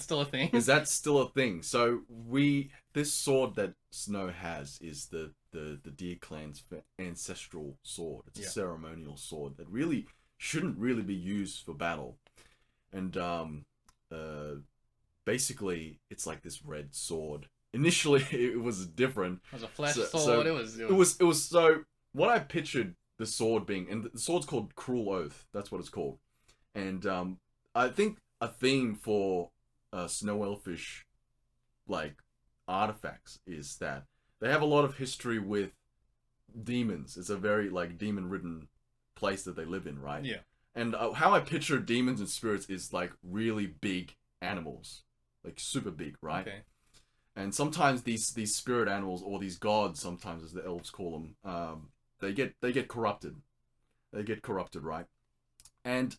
S2: still a thing? Is that still a thing? So this sword that Snow has is the Deer Clan's ancestral sword. It's a ceremonial sword that really shouldn't really be used for battle. And basically it's like this red sword. Initially it was different.
S1: It was a flesh sword.
S2: So it was so what I pictured the sword being, and the sword's called Cruel Oath. That's what it's called. And I think a theme for Snow Elfish like artifacts is that they have a lot of history with demons. It's a very like demon-ridden place that they live in, right?
S1: Yeah.
S2: And how I picture demons and spirits is like really big animals, like super big, right?
S1: Okay.
S2: And sometimes these spirit animals, or these gods, sometimes as the elves call them, they get corrupted. They get corrupted, right? And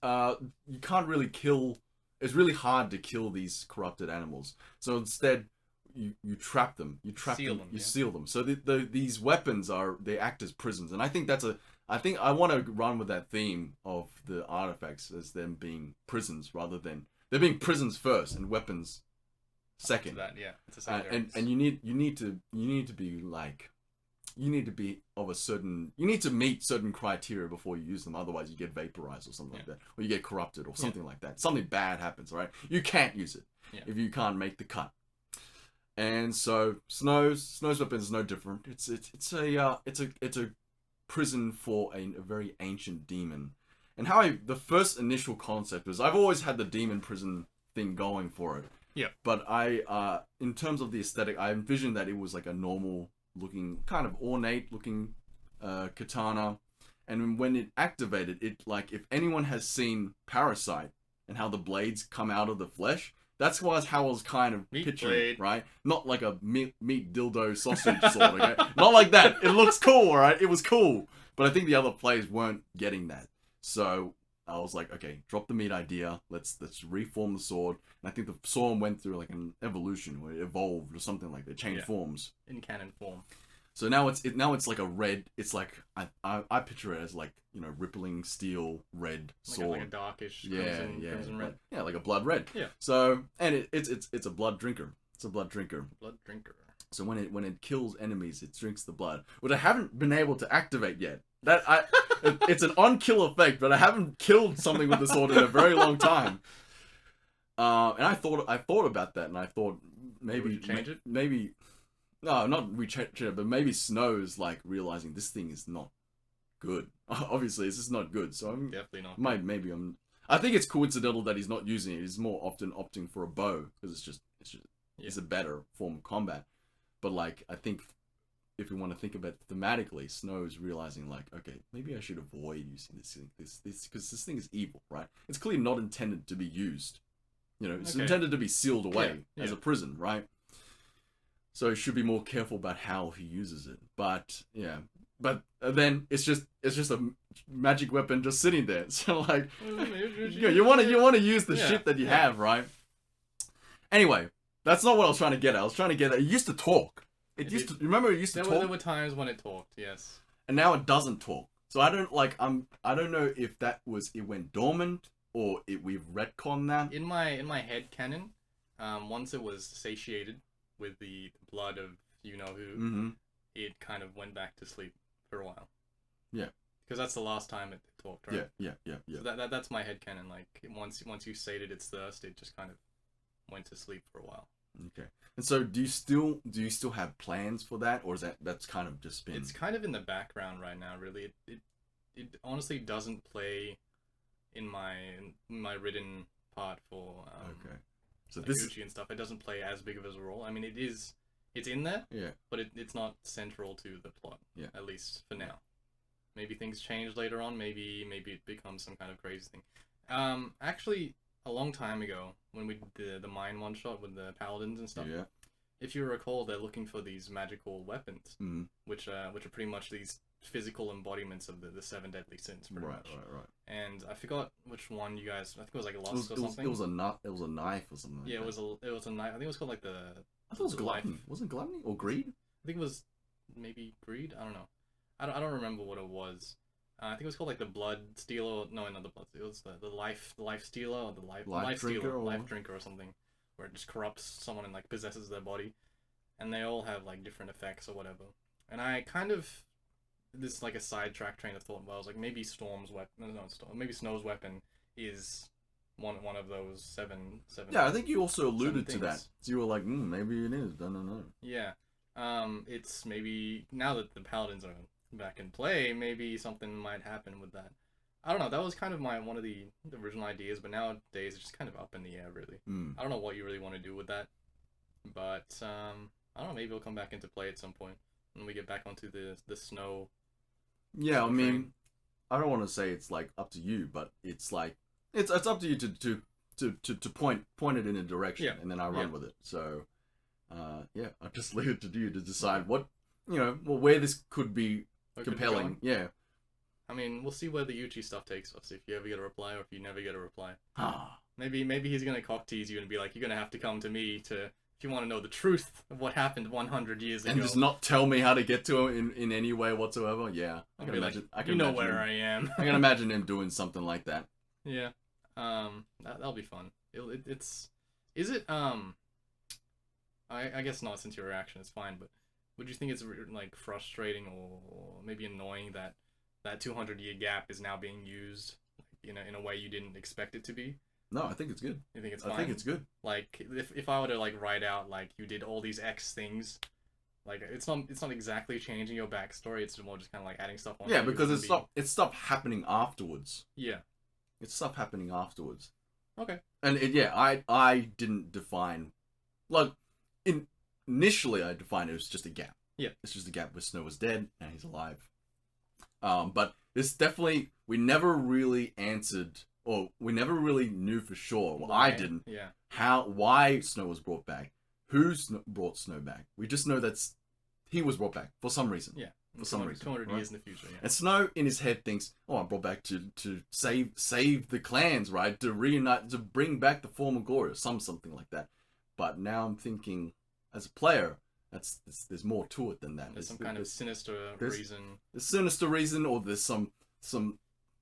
S2: you can't really kill. It's really hard to kill these corrupted animals. So instead, you trap them. You seal them. So these weapons they act as prisons, and I think I want to run with that theme of the artifacts as them being prisons rather than they're being prisons first and weapons second.
S1: That, yeah, it's a secondary.
S2: And you need to be like, you need to be of a certain, you need to meet certain criteria before you use them. Otherwise, you get vaporized or something like that, or you get corrupted or something like that. Something bad happens, right? You can't use it if you can't make the cut. And so Snow's weapon is no different. It's a prison for a very ancient demon. And the first initial concept was, I've always had the demon prison thing going for it.
S1: Yeah.
S2: But in terms of the aesthetic, I envisioned that it was like a normal looking, kind of ornate looking katana. And when it activated, it like, if anyone has seen Parasite and how the blades come out of the flesh, that's how I was kind of picturing it, right? Not like a meat dildo sausage sword, okay? Not like that. It looks cool, right? It was cool. But I think the other players weren't getting that. So I was like, okay, drop the meat idea. Let's reform the sword. And I think the sword went through like an evolution where it evolved or something like that. It changed forms.
S1: In canon form.
S2: So now it's like a red. It's like I picture it as like, you know, rippling steel red sword,
S1: like a darkish crimson red.
S2: Yeah, like a blood red.
S1: Yeah.
S2: So and it's a blood drinker. It's a blood drinker.
S1: Blood drinker.
S2: So when it kills enemies, it drinks the blood, which I haven't been able to activate yet. It's an on-kill effect, but I haven't killed something with the sword in a very long time. And I thought about that, and I thought maybe
S1: change it.
S2: Maybe. No, not rechange it, but maybe Snow's like realizing this thing is not good. Obviously, it's just not good. So I'm
S1: definitely not.
S2: I think it's coincidental that he's not using it. He's more often opting for a bow because it's a better form of combat. But like, I think if we want to think about it thematically, Snow's realizing like, okay, maybe I should avoid using this because this thing is evil, right? It's clearly not intended to be used. You know, it's intended to be sealed away as a prison, right? So he should be more careful about how he uses it. But then it's just a magic weapon just sitting there. So like, you want to use the shit that you have, right? Anyway, that's not what I was trying to get at. I was trying to get at, it used to talk. Remember it used to talk?
S1: There were times when it talked, yes.
S2: And now it doesn't talk. So I don't know if it went dormant we've retconned that?
S1: In my head canon, once it was satiated with the blood of you know who,
S2: Mm-hmm.
S1: it kind of went back to sleep for a while.
S2: Yeah.
S1: Because that's the last time it talked, right?
S2: Yeah.
S1: So that's my head canon. Like once you sated its thirst, it just kind of went to sleep for a while.
S2: Okay. And so do you still have plans for that, or is that's kind of just been?
S1: It's kind of in the background right now. Really, it honestly doesn't play in my written part for
S2: Okay. So
S1: like
S2: this
S1: Gucci and stuff. It doesn't play as big of a role. I mean, it's in there,
S2: yeah.
S1: but it's not central to the plot.
S2: Yeah.
S1: At least for now. Maybe things change later on. Maybe it becomes some kind of crazy thing. Actually, a long time ago when we did the mine one shot with the paladins and stuff.
S2: Yeah.
S1: If you recall, they're looking for these magical weapons,
S2: Mm-hmm.
S1: which are pretty much these physical embodiments of the seven deadly sins, pretty much.
S2: Right.
S1: And I forgot which one you guys. I think it was like lust or something.
S2: It was a nut. It was a knife or something. Like
S1: Yeah,
S2: that.
S1: it was a knife. I think it was called like the.
S2: I thought it was
S1: the
S2: gluttony.
S1: life-
S2: Wasn't gluttony or greed?
S1: I think it was maybe greed. I don't know. I don't remember what it was. I think it was called like the blood stealer. No, not the blood stealer. It was the life stealer or the life
S2: drinker
S1: stealer,
S2: or...
S1: life drinker or something, where it just corrupts someone and like possesses their body, and they all have like different effects or whatever. And I kind of this is like a sidetrack train of thought. Where I was like, maybe Storm's weapon, maybe Snow's weapon is one of those seven.
S2: Yeah, I think you also alluded to
S1: things.
S2: that. So you were like, maybe it is. I don't know.
S1: Yeah. It's maybe now that the paladins are back in play, maybe something might happen with that. I don't know. That was kind of one of the original ideas, but nowadays it's just kind of up in the air, really. I don't know what you really want to do with that, but I don't know. Maybe it'll come back into play at some point when we get back onto the snow.
S2: Yeah, I
S1: train.
S2: mean, I don't want to say it's like up to you, but it's like it's up to you to point it in a direction, and then I run with it. So, yeah, I just leave it to you to decide what where this could be compelling. Yeah.
S1: I mean, we'll see where the Uchi stuff takes us. If you ever get a reply, or if you never get a reply.
S2: Ah.
S1: Maybe he's gonna cock tease you and be like, "You're gonna have to come to me if you want to know the truth of what happened 100 years ago."
S2: And just not tell me how to get to him in any way whatsoever. Yeah, I
S1: I'll
S2: can
S1: be
S2: imagine.
S1: like,
S2: I can
S1: know
S2: imagine
S1: where
S2: him,
S1: I am.
S2: I can imagine him doing something like that.
S1: Yeah. That'll be fun. Is it I guess not, since your reaction is fine, but would you think it's like frustrating or maybe annoying that 200-year gap is now being used in a way you didn't expect it to be?
S2: No, I think it's good.
S1: You think it's fine?
S2: I think it's good.
S1: Like if I were to like write out like you did all these X things, like it's not exactly changing your backstory. It's more just kind of like adding stuff on.
S2: Yeah, because it's stuff happening afterwards.
S1: Yeah.
S2: It's stuff happening afterwards.
S1: Okay.
S2: And I didn't define, like, initially I defined it was just a gap.
S1: Yeah.
S2: It's just a gap where Snow was dead and he's alive. But this definitely, we never really answered, or we never really knew for sure, well, I didn't, why Snow was brought back, who brought Snow back. We just know that he was brought back for some reason.
S1: Yeah.
S2: For some reason.
S1: 200 years in the future, yeah.
S2: And Snow, in his head, thinks, "Oh, I'm brought back to save the clans, right? To reunite, to bring back the former glory, or something like that." But now I'm thinking, as a player, there's more to it than that.
S1: There's some kind of sinister reason.
S2: There's sinister reason, or there's some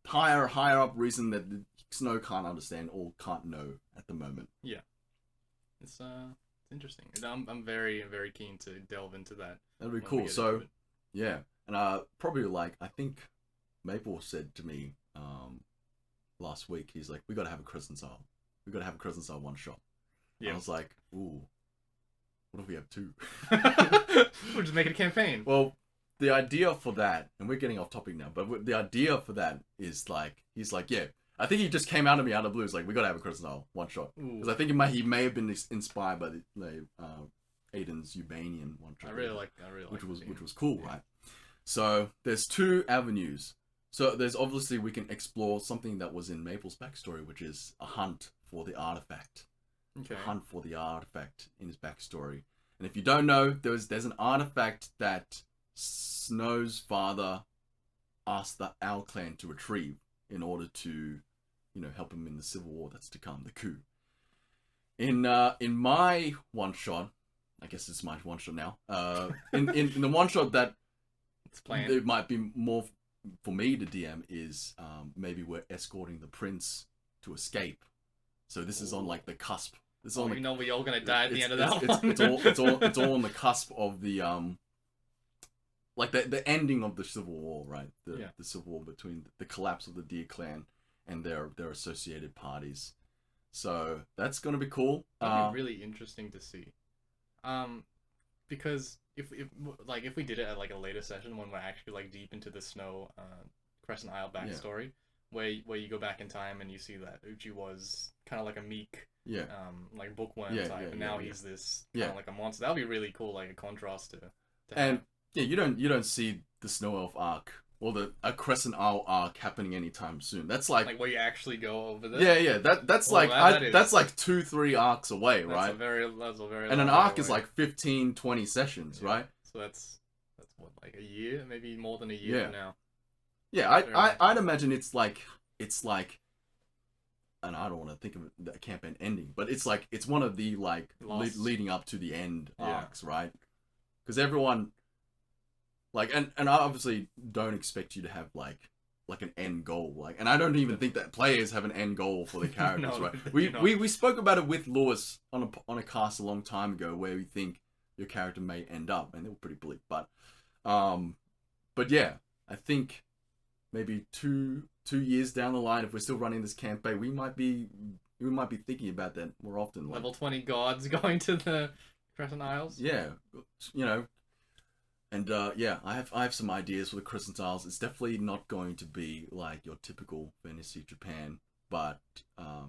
S2: higher up reason that Snow can't understand or can't know at the moment.
S1: Yeah, it's interesting. I'm very, very keen to delve into that.
S2: That'd be cool. So. Yeah, and probably like, I think Maple said to me last week, he's like, we got to have a Crescent Cell. We got to have a Crescent Cell one shot. Yeah. And I was like, ooh, what if we have two?
S1: We'll just make it a campaign.
S2: Well, the idea for that, and we're getting off topic now, but the idea for that is like, he's like, yeah, I think he just came out of me out of the blue. He's like, we got to have a Crescent Cell one shot. Because I think he may have been inspired by the Aiden's Ubanian one shot. Which was cool, right? So there's two avenues. So there's obviously, we can explore something that was in Maple's backstory, which is a hunt for the artifact.
S1: Okay.
S2: A hunt for the artifact in his backstory. And if you don't know, there's an artifact that Snow's father asked the Owl Clan to retrieve in order to, help him in the civil war that's to come, the coup. In my one shot, I guess it's my one shot now. In the one shot that it might be more for me to DM is maybe we're escorting the prince to escape. So this is on like the cusp. This is
S1: Oh,
S2: on
S1: you
S2: the,
S1: know we're all gonna die at the end of that
S2: it's,
S1: one.
S2: it's all on the cusp of the like the ending of the Civil War, right? The Civil War between the collapse of the Deer Clan and their associated parties. So that's gonna be cool.
S1: That'd be really interesting to see. Because if we did it at like a later session when we're actually like deep into the Snow Crescent Isle backstory, where you go back in time and you see that Uchi was kind of like a meek, like bookworm type, and now he's this kind of like a monster. That'd be really cool, like a contrast to
S2: and have. You don't see the Snow Elf arc or a Crescent Isle arc happening anytime soon. That's like
S1: where you actually go over there.
S2: Yeah. That's that's like 2-3 arcs away, right?
S1: That's a very
S2: and an
S1: long
S2: arc
S1: way
S2: is like 15-20 sessions, right?
S1: So that's what, like a year, maybe more than a year from now.
S2: Yeah, I'd imagine it's like, and I don't want to think of the campaign ending, but it's like it's one of the like leading up to the end arcs, right? Because everyone like and I obviously don't expect you to have like an end goal, like, and I don't even think that players have an end goal for their characters, right? We spoke about it with Lewis on a cast a long time ago where we think your character may end up, and they were pretty bleak, but yeah, I think maybe two years down the line, if we're still running this campaign, we might be thinking about that more often. Like,
S1: level 20 gods going to the Crescent Isles.
S2: Yeah, you know, and I have some ideas for the Crescent Isles. It's definitely not going to be like your typical fantasy Japan, but I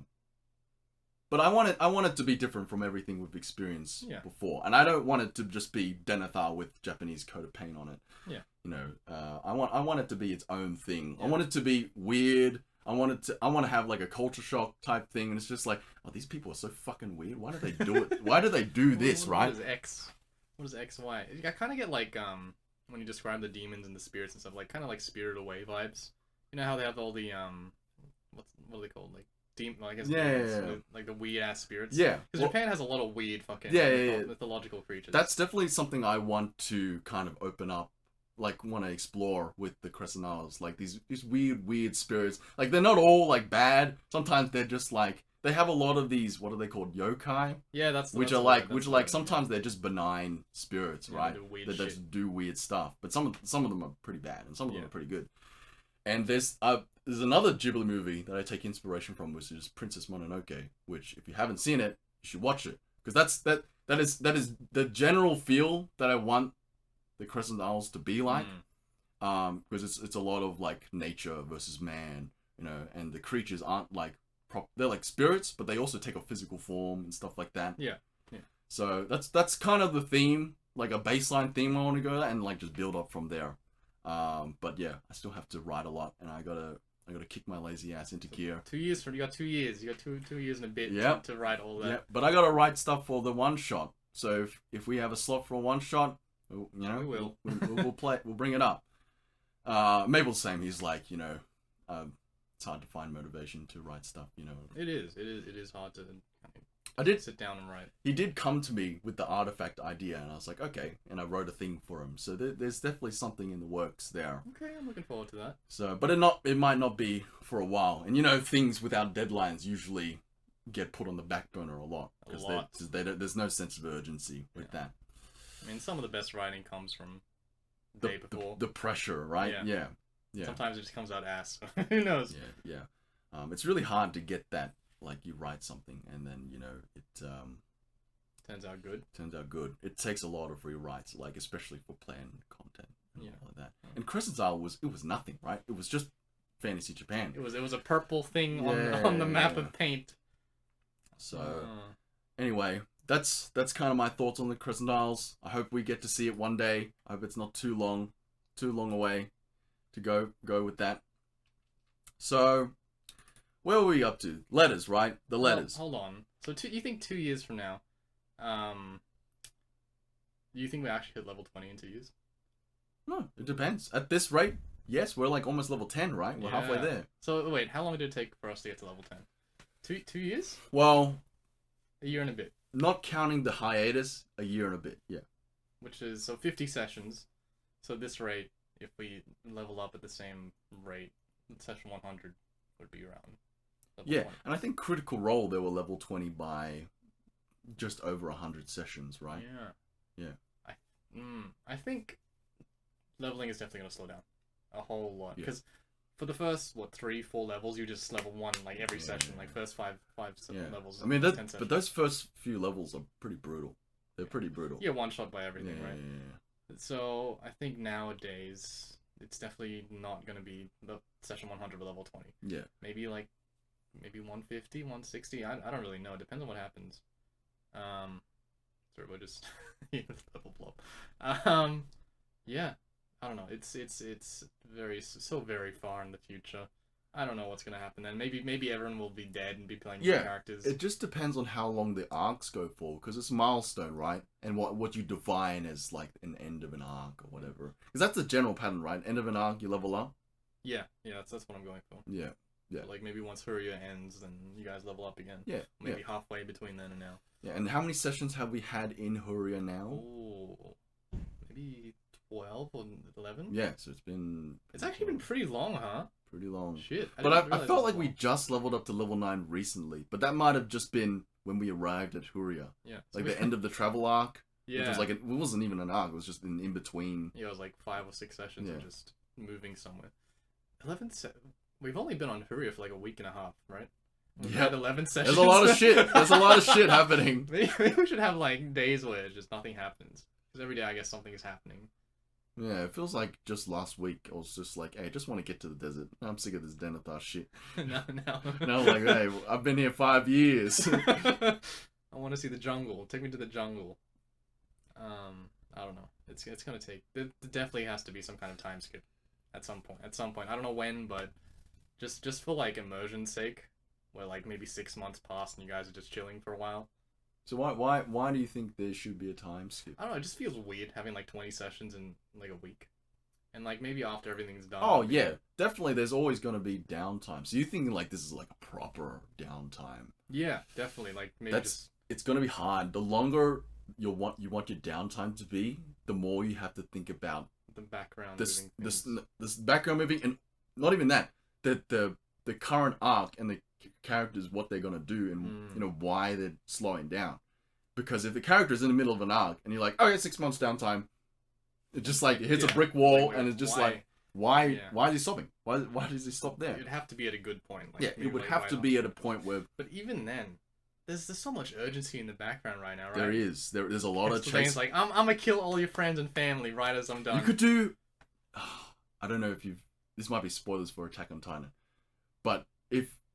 S2: want it to be different from everything we've experienced before, and I don't want it to just be Denethor with Japanese coat of paint on it.
S1: Yeah.
S2: You know, I want it to be its own thing. Yeah. I want it to be weird. I want to have like a culture shock type thing, and it's just like, oh, these people are so fucking weird. Why do they do it? Why do they do this? Right?
S1: What is X, Y? I kind of get like when you describe the demons and the spirits and stuff, like kind of like Spirited Away vibes. You know how they have all the what are they called, like demons, like the weird ass spirits.
S2: Yeah,
S1: because Japan has a lot of weird fucking mythological creatures.
S2: That's definitely something I want to kind of open up, like want to explore with the Crescent Isles, like these weird spirits. Like they're not all like bad. Sometimes they're just like they have a lot of these, what are they called, yokai?
S1: Yeah, that's
S2: which are like sometimes they're just benign spirits, right? That just do weird stuff. But some of them are pretty bad, and some of them are pretty good. And there's another Ghibli movie that I take inspiration from, which is Princess Mononoke. Which, if you haven't seen it, you should watch it, because that is the general feel that I want the Crescent Isles to be like. Because it's a lot of like nature versus man, you know, and the creatures aren't like they're like spirits, but they also take a physical form and stuff like that.
S1: Yeah.
S2: So that's kind of the theme, like a baseline theme I want to go at, and like just build up from there. But yeah, I still have to write a lot, and I gotta kick my lazy ass into gear.
S1: 2 years you got 2 years. You got two years and a bit to write all that.
S2: Yeah, but I gotta write stuff for the one shot. So if we have a slot for a one shot, you know,
S1: we will.
S2: We'll play. We'll bring it up. Mabel's same. He's like, you know, it's hard to find motivation to write stuff. You know,
S1: it is hard to sit down and write.
S2: He did come to me with the artifact idea, and I was like, okay, and I wrote a thing for him. So there's definitely something in the works there.
S1: Okay, I'm looking forward to that.
S2: So, but it might not be for a while, and you know, things without deadlines usually get put on the back burner a lot because there's no sense of urgency with that.
S1: I mean, some of the best writing comes from the day before.
S2: The pressure, right? Yeah.
S1: Sometimes it just comes out ass. Who knows?
S2: Yeah. It's really hard to get that. Like, you write something and then, you know, it
S1: turns out good.
S2: It takes a lot of rewrites, like especially for planned content and all like that. And Crescent Isle was nothing, right? It was just fantasy Japan.
S1: It was a purple thing on the map of paint.
S2: So anyway, that's kind of my thoughts on the Crescent Isles. I hope we get to see it one day. I hope it's not too long away to go with that. So where were we up to? Letters, right? The letters.
S1: Hold on. So you think 2 years from now, do you think we actually hit level 20 in 2 years?
S2: No, it depends. At this rate, yes, we're like almost level 10, right? We're halfway there.
S1: So wait, how long did it take for us to get to level 10? 2 years?
S2: Well,
S1: a year and a bit.
S2: Not counting the hiatus, a year and a bit, yeah.
S1: Which is, so 50 sessions. So at this rate, if we level up at the same rate, session 100 would be around level
S2: Yeah,
S1: 20.
S2: and I think Critical Role they were level 20 by just over 100 sessions, right?
S1: Yeah.
S2: Yeah.
S1: I think leveling is definitely gonna slow down a whole lot
S2: Yeah.
S1: because for the first 3-4 levels you just level 1 like every session, like first 5
S2: Yeah.
S1: levels.
S2: I mean,
S1: 10
S2: but
S1: sessions.
S2: those first few levels are pretty brutal. They're pretty brutal.
S1: Yeah, one shot by everything,
S2: Yeah,
S1: right?
S2: yeah.
S1: So I think nowadays it's definitely not gonna be the session 100 or level 20.
S2: Yeah.
S1: Maybe 150, 160. I don't really know. It depends on what happens. Sorry, we're just level blow. Yeah. I don't know. It's very far in the future. I don't know what's gonna happen then. Maybe everyone will be dead and be playing new characters.
S2: It just depends on how long the arcs go for, because it's milestone, right? And what you define as like an end of an arc or whatever. Because that's the general pattern, right? End of an arc, you level up.
S1: Yeah, that's what I'm going for.
S2: Yeah.
S1: So, like maybe once Huria ends, then you guys level up again.
S2: Yeah.
S1: Maybe halfway between then and now.
S2: Yeah, and how many sessions have we had in Huria now?
S1: Oh, maybe 12 or 11.
S2: Yeah, so it's
S1: actually been pretty long, huh?
S2: Pretty long.
S1: Shit.
S2: But I felt like we just leveled up to level 9 recently. But that might have just been when we arrived at Huria.
S1: Yeah.
S2: Like the end of the travel arc.
S1: Yeah.
S2: Which was like, it wasn't even an arc. It was just in between.
S1: Yeah, it was like 5 or 6 sessions of just moving somewhere. 11 We've only been on Huria for like a week and a half, right? We've had 11 sessions.
S2: There's a lot of shit. There's a lot of shit happening.
S1: Maybe we should have like days where just nothing happens. Because every day I guess something is happening.
S2: Yeah, it feels like just last week I was just like, hey, I just want to get to the desert. I'm sick of this Denethor shit.
S1: No.
S2: No, like, hey, I've been here 5 years.
S1: I want to see the jungle. Take me to the jungle. I don't know. It's gonna take. There definitely has to be some kind of time skip at some point. I don't know when, but just for like immersion's sake, where like maybe 6 months pass and you guys are just chilling for a while.
S2: So why do you think there should be a time skip?
S1: I don't know. It just feels weird having like 20 sessions in like a week, and like maybe after everything's done.
S2: Oh yeah, definitely. There's always gonna be downtime. So you think like this is like a proper downtime?
S1: Yeah, definitely. Like maybe
S2: it's gonna be hard. The longer you want your downtime to be, the more you have to think about
S1: the background
S2: this background moving, and not even that. The current arc and the characters, what they're gonna do, and why they're slowing down. Because if the character's in the middle of an arc and you're like, oh yeah, 6 months downtime, it just like it hits a brick wall, and it's just why is he stopping? Why does he stop there?
S1: It'd have to be at a good point. Like,
S2: yeah, it would have to be at a point where.
S1: But even then, there's so much urgency in the background right now, right?
S2: There is. There's a lot of chase.
S1: Like I'm gonna kill all your friends and family right as I'm done.
S2: You could do. I don't know if you've. This might be spoilers for Attack on Titan, but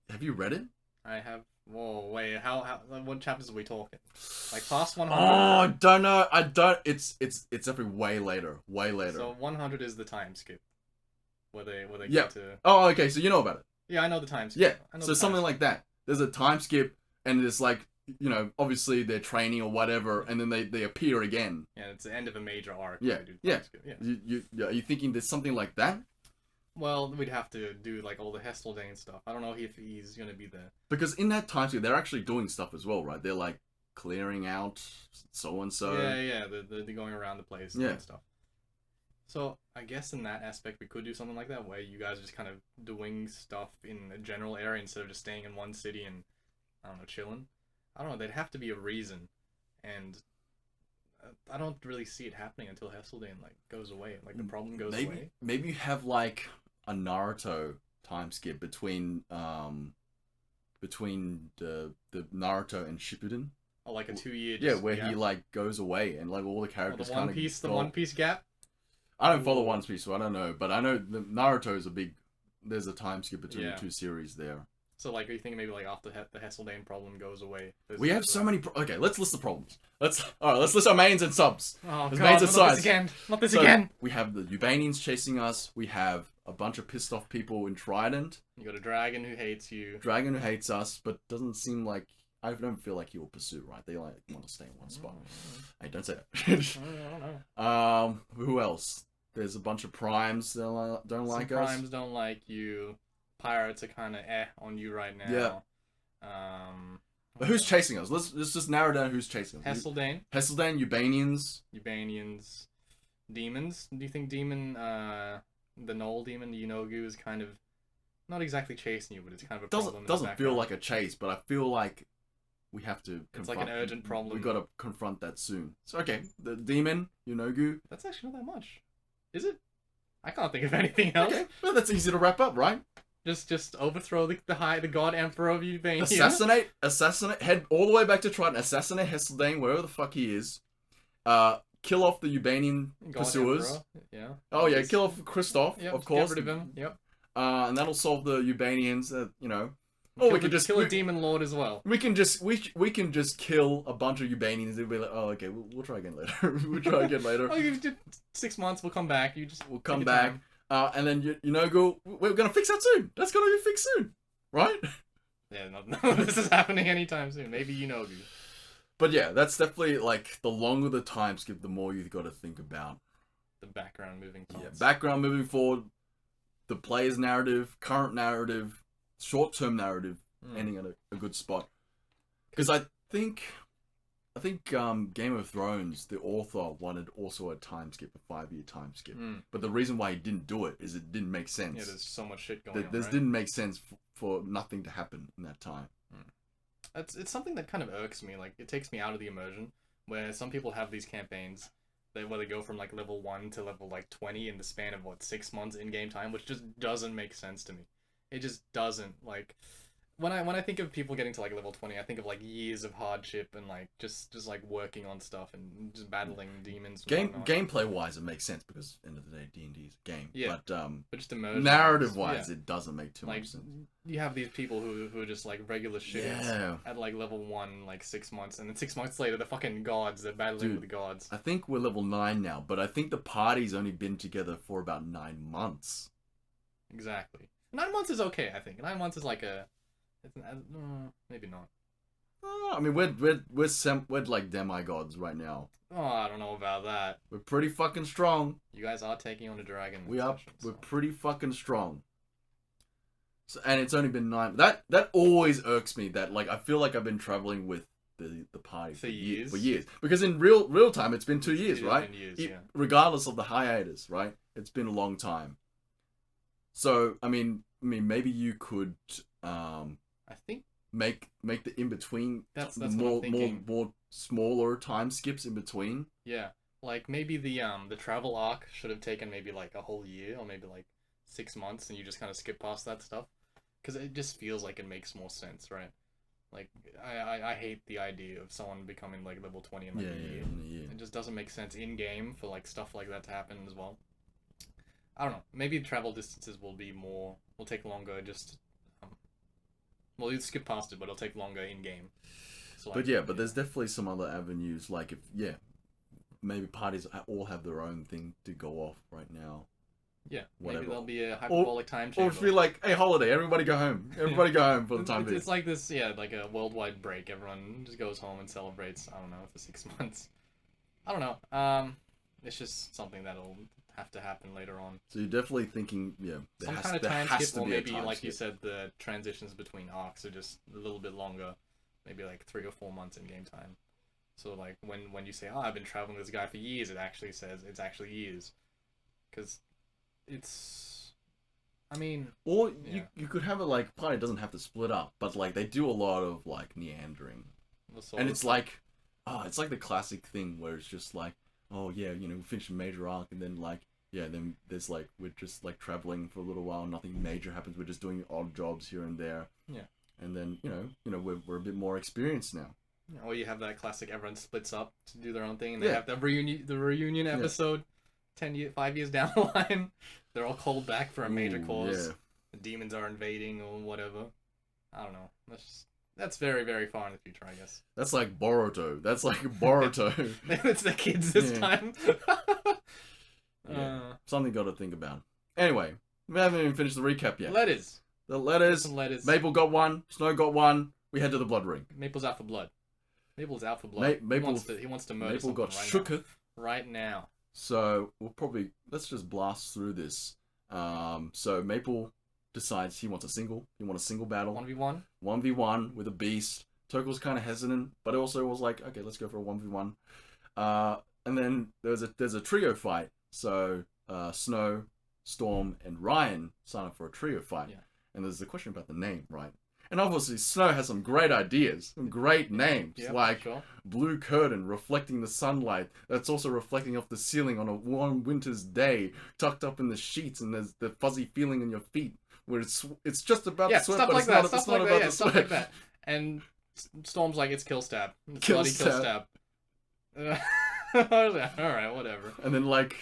S2: have you read it?
S1: I have. Whoa, wait. How? What chapters are we talking? Like past 100?
S2: Oh, I don't know. I don't. It's definitely way later. Way later.
S1: So 100 is the time skip. Where they
S2: yeah.
S1: get to.
S2: Oh, okay. So you know about it.
S1: Yeah, I know the time skip.
S2: Yeah. So something like that. There's a time skip, and it's like, obviously they're training or whatever, and then they appear again.
S1: Yeah, it's the end of a major arc.
S2: Yeah. Yeah.
S1: Yeah.
S2: Are you thinking there's something like that?
S1: Well, we'd have to do like all the Hesseldane stuff. I don't know if he's gonna be there.
S2: Because in that time skip, they're actually doing stuff as well, right? They're like clearing out so and so.
S1: Yeah. They're going around the place and stuff. So I guess in that aspect, we could do something like that, where you guys are just kind of doing stuff in a general area instead of just staying in one city and I don't know, chilling. I don't know. There'd have to be a reason, and I don't really see it happening until Hesseldane like goes away. Like the problem goes away.
S2: Maybe you have like a Naruto time skip between the Naruto and Shippuden.
S1: Oh, like a 2-year.
S2: Yeah, where he like goes away and like all the characters
S1: the One Piece gap.
S2: I don't follow One Piece, so I don't know, but I know the Naruto is there's a time skip between the two series there.
S1: So, like, are you thinking maybe, like, after the Hesseldane problem goes away?
S2: We have so many... Okay, let's list the problems. Let's list our mains and subs.
S1: Oh,
S2: God,
S1: mains and not this again. Not this again.
S2: We have the Ubanians chasing us. We have a bunch of pissed off people in Trident.
S1: You got a dragon who hates you.
S2: Dragon who hates us, but doesn't seem like... I don't feel like he will pursue, right? They, like, want to stay in one spot. Hey, don't say that.
S1: I don't know.
S2: Who else? There's a bunch of primes that don't like us.
S1: Primes don't like you. Pirates are kind of on you right now.
S2: Yeah. But who's chasing us? Let's just narrow down who's chasing us.
S1: Hesseldane,
S2: Ubanians,
S1: demons. Do you think demon, the Knoll demon, Yunogu, is kind of not exactly chasing you, but it's kind of a
S2: Doesn't
S1: problem.
S2: doesn't feel like a chase, but I feel like we have to
S1: It's like an urgent problem.
S2: We gotta confront that soon. So okay, the demon, Yunogu.
S1: That's actually not that much. Is it? I can't think of anything else.
S2: Okay, well that's easy to wrap up, right?
S1: Just overthrow the god emperor of Ubania.
S2: Assassinate, head all the way back to Triton, assassinate Hesseldane, wherever the fuck he is. Kill off the Ubanian pursuers.
S1: Emperor. Yeah.
S2: Oh yeah, kill off Kristoff,
S1: yep,
S2: of course.
S1: Get rid of him. Yep.
S2: And that'll solve the Ubanians. You know.
S1: Or we could just kill a demon lord as well.
S2: We can just kill a bunch of Ubanians. They'll be like, oh okay, we'll try again later. We'll try again later.
S1: Oh, 6 months, we'll come back.
S2: We'll come back. And then we're gonna fix that soon. That's gonna be fixed soon, right?
S1: Yeah, no, this is happening anytime soon. Maybe Yunogu.
S2: But yeah, that's definitely like the longer the time skip, the more you've got to think about
S1: the background moving forward.
S2: Yeah, background moving forward, the player's narrative, current narrative, short-term narrative, ending at a good spot. Because I think Game of Thrones, the author wanted also a time skip, a 5-year time skip. But the reason why he didn't do it is it didn't make sense.
S1: Yeah, there's so much shit going on.
S2: This didn't make sense for nothing to happen in that time.
S1: It's something that kind of irks me. Like, it takes me out of the immersion. Where some people have these campaigns where they go from like level 1 to level like 20 in the span of 6 months in game time, which just doesn't make sense to me. It just doesn't. Like, when I think of people getting to like level 20, I think of like years of hardship and like just like working on stuff and just battling demons.
S2: Gameplay wise, it makes sense because end of the day, D&D is a game.
S1: Yeah, but just immersion.
S2: Narrative wise, it doesn't make too much sense.
S1: You have these people who are just like regular shit at like level 1, like 6 months, and then 6 months later, the fucking gods. They're battling with the gods.
S2: I think we're level 9 now, but I think the party's only been together for about 9 months.
S1: Exactly. 9 months is okay. I think 9 months is like maybe not.
S2: I mean, we're like demigods right now.
S1: Oh, I don't know about that.
S2: We're pretty fucking strong.
S1: You guys are taking on a dragon.
S2: We're pretty fucking strong. So, and it's only been 9. That always irks me. That like I feel like I've been traveling with the party
S1: for years.
S2: Because in real time, it's been 2 years, right?
S1: Years,
S2: regardless of the hiatus, right? It's been a long time. So I mean, maybe you could.
S1: I think
S2: make the in between
S1: that's
S2: more smaller time skips in between.
S1: Yeah, like maybe the travel arc should have taken maybe like a whole year or maybe like 6 months, and you just kind of skip past that stuff because it just feels like it makes more sense, right? Like I hate the idea of someone becoming like level 20 in like a year. It just doesn't make sense in game for like stuff like that to happen as well. I don't know. Maybe travel distances will take longer. Just well, you skip past it, but it'll take longer in game. So, like,
S2: but there's definitely some other avenues. Like maybe parties all have their own thing to go off right now.
S1: Yeah, whatever. Maybe there'll be a hyperbolic time chamber.
S2: Or feel like, hey, holiday, everybody go home. Everybody go home for the time being.
S1: It's like this, like a worldwide break. Everyone just goes home and celebrates. I don't know, for 6 months. I don't know. It's just something that'll have to happen later on.
S2: So you're definitely thinking,
S1: some kind of time skip, or maybe like you said, the transitions between arcs are just a little bit longer, maybe like 3 or 4 months in game time. So like when you say, oh, I've been traveling with this guy for years, it actually says it's actually years, because it's, I mean,
S2: or you could have it like party doesn't have to split up, but like they do a lot of like meandering, and it's like, it's like the classic thing where it's just like, oh yeah, we finish a major arc and then like. Yeah, then there's like, we're just like traveling for a little while, nothing major happens, we're just doing odd jobs here and there.
S1: Yeah.
S2: And then, we're a bit more experienced now.
S1: Or you have that classic, everyone splits up to do their own thing, and they have the reunion episode 5 years down the line. They're all called back for a major cause. Yeah. The demons are invading or whatever. I don't know. That's very, very far in the future, I guess.
S2: That's like Boruto.
S1: It's the kids this time.
S2: Something got to think about. Anyway, we haven't even finished the recap yet.
S1: Letters.
S2: The letters.
S1: Some letters.
S2: Maple got one. Snow got one. We head to the blood ring.
S1: Maple's out for blood. Maple's out for blood. He wants to murder
S2: Maple got
S1: shooketh right now.
S2: So let's just blast through this. So Maple decides he wants a single. He wants a single battle.
S1: 1v1.
S2: 1v1 with a beast. Tokel's kind of hesitant, but it also was like, okay, let's go for a 1v1. And then there's a trio fight. So Snow, Storm, and Ryan sign up for a trio fight.
S1: Yeah.
S2: and there's the question about the name, right? And obviously, Snow has some great ideas, some great names,
S1: Yeah,
S2: like
S1: sure.
S2: Blue Curtain, reflecting the sunlight. That's also reflecting off the ceiling on a warm winter's day, tucked up in the sheets, and there's the fuzzy feeling in your feet, where it's just about
S1: Yeah,
S2: the sweat,
S1: stuff
S2: but
S1: like
S2: it's
S1: that.
S2: not,
S1: Stuff
S2: it's
S1: like
S2: not
S1: that.
S2: about
S1: Yeah,
S2: the
S1: stuff
S2: sweat.
S1: like that. And Storm's like, it's kill stab. It's
S2: Kill
S1: bloody kill
S2: stab.
S1: stab. I was like, all right, whatever.
S2: And then like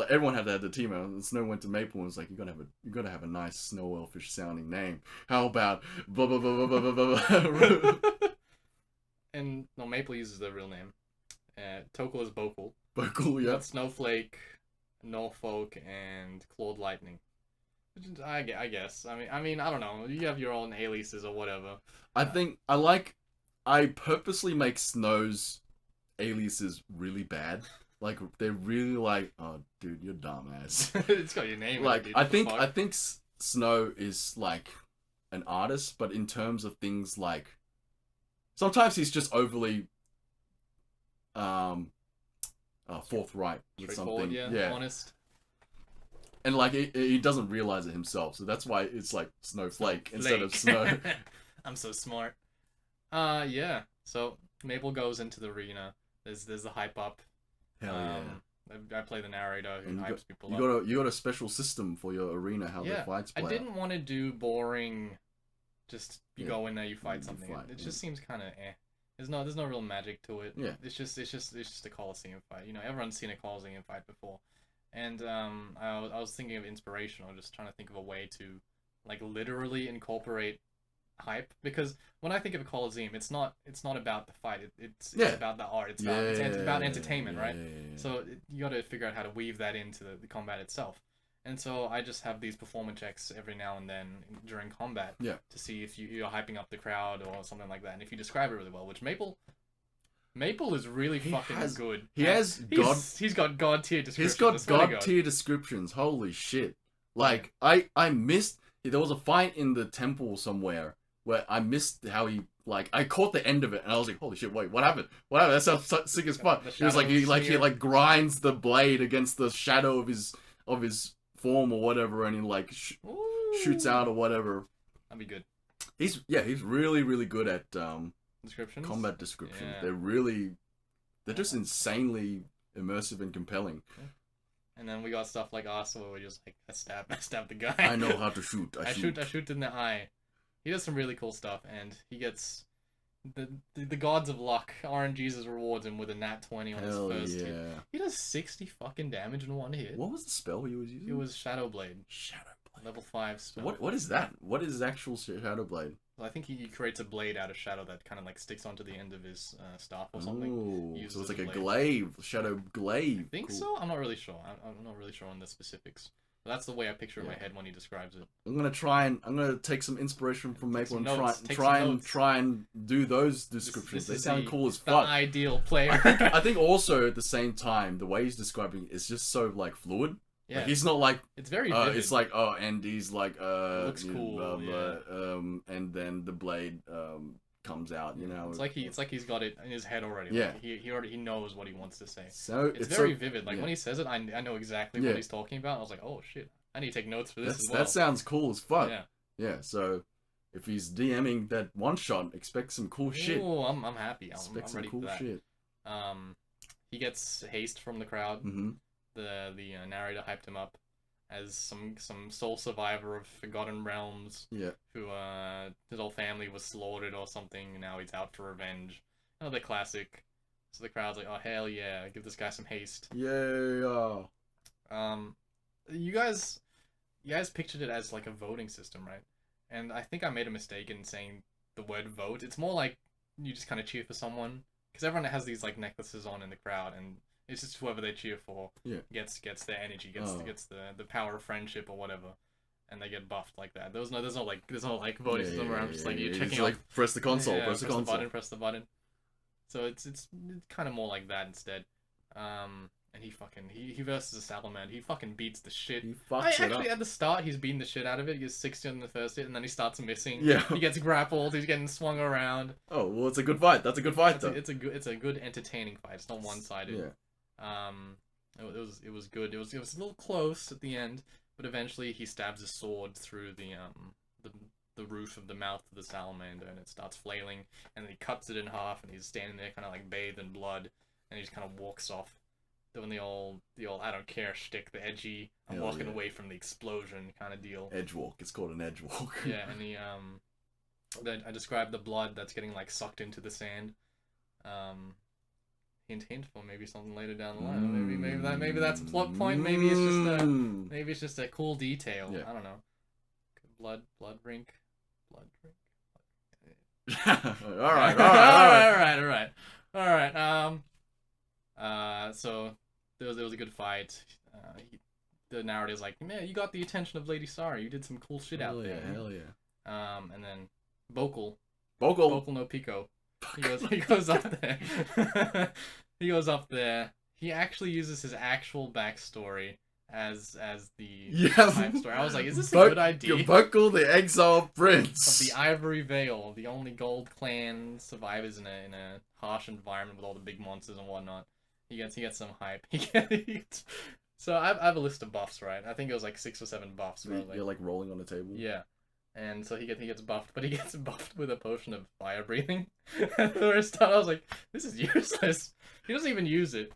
S2: everyone had to have the team out, and Snow went to Maple and was like, you gotta have a nice snow elfish sounding name. How about blah blah blah blah blah blah blah.
S1: And no, Maple uses their real name. Tokul is Bokul.
S2: Bokul, yeah.
S1: Got Snowflake, Norfolk, and Clawed Lightning. I guess. I mean, I don't know. You have your own aliases or whatever.
S2: I purposely make Snow's aliases really bad. Like they're really like, oh dude, you're dumbass.
S1: It's got your name.
S2: Like
S1: dude.
S2: I think Snow is like an artist, but in terms of things like, sometimes he's just overly forthright with something.
S1: Yeah, honest.
S2: And like he doesn't realize it himself, so that's why it's like Snowflake instead of Snow.
S1: I'm so smart. Yeah. So Maple goes into the arena. There's the hype up.
S2: Hell yeah.
S1: I play the narrator who hypes people up.
S2: You got a special system for your arena, how the fights play.
S1: I didn't want to do boring. Just you go in there, you fight something. It just seems kind of eh. There's no real magic to it.
S2: Yeah.
S1: It's just a Coliseum fight. You know, everyone's seen a Coliseum fight before. And I was thinking of inspiration, or just trying to think of a way to like literally incorporate hype, because when I think of a Coliseum, it's not about the fight. It's about the art. It's about entertainment, right?
S2: Yeah.
S1: So you got to figure out how to weave that into the combat itself. And so I just have these performance checks every now and then during combat to see if you're hyping up the crowd or something like that, and if you describe it really well, which Maple is really fucking good. He's got god tier descriptions.
S2: He's got god tier descriptions. Holy shit! Like I missed. There was a fight in the temple somewhere where I missed how he like. I caught the end of it and I was like, holy shit! Wait, what happened? What happened? That sounds sick as fuck. It was like he grinds the blade against the shadow of his form or whatever, and he like shoots out or whatever.
S1: That'd be good.
S2: He's really really good at
S1: descriptions.
S2: Combat descriptions.
S1: Yeah.
S2: They're just insanely immersive and compelling.
S1: Yeah. And then we got stuff like us where we're just like, I stab the guy.
S2: I know how to shoot. I
S1: shoot in the eye. He does some really cool stuff, and he gets the gods of luck. RNG's rewards him with a nat 20 on his first hit. He does 60 fucking damage in one hit.
S2: What was the spell he was using?
S1: It was Shadow Blade.
S2: Shadow Blade.
S1: Level 5 spell.
S2: What is that? What is actual Shadow Blade?
S1: I think he creates a blade out of shadow that kind of like sticks onto the end of his staff or something.
S2: Ooh, so it's like a glaive, shadow glaive.
S1: I think so. I'm not really sure. I'm not really sure on the specifics. But that's the way I picture it in my head when he describes it.
S2: I'm gonna take some inspiration from Maple and try and do those descriptions. They sound cool as fuck.
S1: The ideal player.
S2: I think also at the same time the way he's describing it is just so like fluid.
S1: Yeah,
S2: like, he's not like
S1: it's very vivid.
S2: It's like and he's like
S1: looks cool.
S2: And then the blade comes out. You know,
S1: it's like he's got it in his head already.
S2: Yeah,
S1: like he already knows what he wants to say.
S2: So
S1: it's very vivid. Like when he says it, I know exactly what he's talking about. I was like, oh shit, I need to take notes for this as well.
S2: That sounds cool as fuck.
S1: Yeah.
S2: So if he's DMing that one shot, expect some cool shit.
S1: Oh, I'm happy. I'm ready
S2: cool
S1: for that.
S2: Shit.
S1: He gets haste from the crowd.
S2: Mm-hmm.
S1: The narrator hyped him up as some sole survivor of Forgotten Realms.
S2: Yeah.
S1: Who his whole family was slaughtered or something, and now he's out for revenge. Another classic. So the crowd's like, oh hell yeah, give this guy some haste.
S2: Yeah.
S1: You guys pictured it as like a voting system, right? And I think I made a mistake in saying the word vote. It's more like you just kind of cheer for someone, because everyone has these like necklaces on in the crowd, and it's just whoever they cheer for gets their energy, gets the power of friendship or whatever, and they get buffed like that. There's no like voting system where I'm just like you're checking
S2: like press the console, press the console,
S1: press the button. So it's kind of more like that instead. And he versus a Salamander. He fucking beats the shit.
S2: He fucks it up.
S1: At the start, he's beating the shit out of it. He gets 60 on the first hit, and then he starts missing.
S2: Yeah.
S1: He gets grappled. He's getting swung around.
S2: Oh well, it's a good fight. That's a good fight, though.
S1: It's a good entertaining fight. It's not one-sided.
S2: Yeah.
S1: It was good. It was a little close at the end, but eventually he stabs his sword through the the roof of the mouth of the salamander, and it starts flailing, and then he cuts it in half, and he's standing there kind of like bathed in blood, and he just kind of walks off, doing the old I don't care shtick, the edgy I'm
S2: Hell
S1: walking
S2: yeah.
S1: away from the explosion kind of deal.
S2: Edge walk. It's called an edge walk.
S1: Yeah, and he I described the blood that's getting like sucked into the sand. Hint for maybe something later down the line. Maybe that's a plot point. Maybe it's just a cool detail.
S2: Yeah.
S1: I don't know. Blood Rink.
S2: all right.
S1: So there was a good fight. The narrative's like, man, you got the attention of Lady Sari. You did some cool shit out there.
S2: Hell yeah.
S1: And then Bokul no Pico. He goes up there. He goes up there. He actually uses his actual backstory as the time story. I was like, is this a good idea?
S2: Bokul, the exiled prince
S1: Of the Ivory Veil, the only Gold Clan survivors in a harsh environment with all the big monsters and whatnot. He gets some hype. So I have a list of buffs, right? I think it was like 6 or 7 buffs. Right?
S2: You're like rolling on the table.
S1: Yeah. And so he gets buffed, but he gets buffed with a potion of fire breathing. At the first time, I was like, this is useless. He doesn't even use it.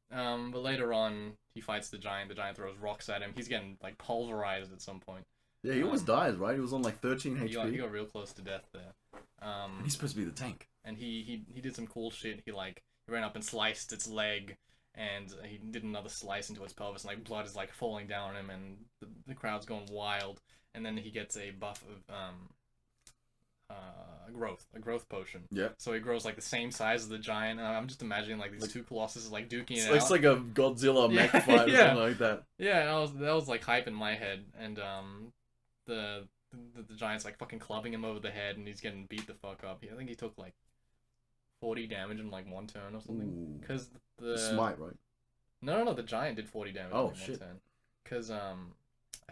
S1: But later on, he fights the giant. The giant throws rocks at him. He's getting like pulverized at some point.
S2: Yeah, he almost dies, right? He was on like 13 HP.
S1: He got real close to death there.
S2: And he's supposed to be the tank.
S1: And he did some cool shit. He ran up and sliced its leg, and he did another slice into its pelvis, and like blood is like falling down on him, and the crowd's going wild. And then he gets a buff of a growth potion.
S2: Yeah.
S1: So he grows like the same size as the giant. And I'm just imagining like these two colossuses like duking it out.
S2: It's like a Godzilla mech fight or something like that.
S1: Yeah, that was like hype in my head, and the giant's like fucking clubbing him over the head, and he's getting beat the fuck up. I think he took like 40 damage in like one turn or something. Because the
S2: smite, right?
S1: No, the giant did 40 damage in
S2: one
S1: turn. Because I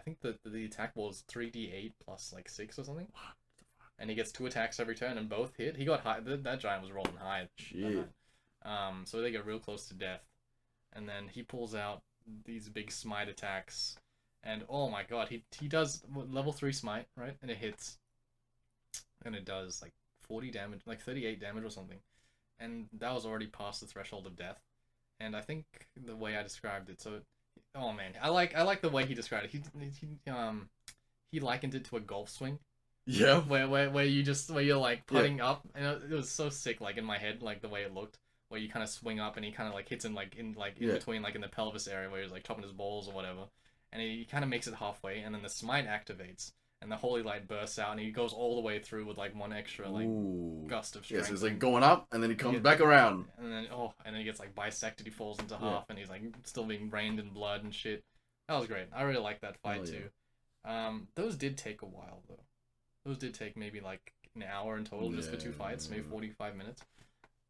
S1: think the attack was 3d8 plus like 6 or something. And he gets 2 attacks every turn, and both hit. He got high. That giant was rolling high.
S2: Shit.
S1: So they get real close to death, and then he pulls out these big smite attacks, and oh my god, he does level 3 smite, right? And it hits, and it does like 40 damage, like 38 damage or something, and that was already past the threshold of death. And I think the way I described it, so oh man, I like the way he described it. He likened it to a golf swing.
S2: Yeah.
S1: Where you're like putting up, and it was so sick, like in my head, like the way it looked, where you kind of swing up and he kind of like hits him in between, like in the pelvis area where he's like chopping his balls or whatever, and he kind of makes it halfway, and then the smite activates, and the holy light bursts out, and he goes all the way through with like one extra like gust of strength.
S2: Yeah, so it's like going up, and then he comes back around,
S1: and then he gets like bisected. He falls into half, and he's like still being rained in blood and shit. That was great. I really liked that fight too. Those did take a while though. Those did take maybe like an hour in total just for 2 fights, maybe 45 minutes.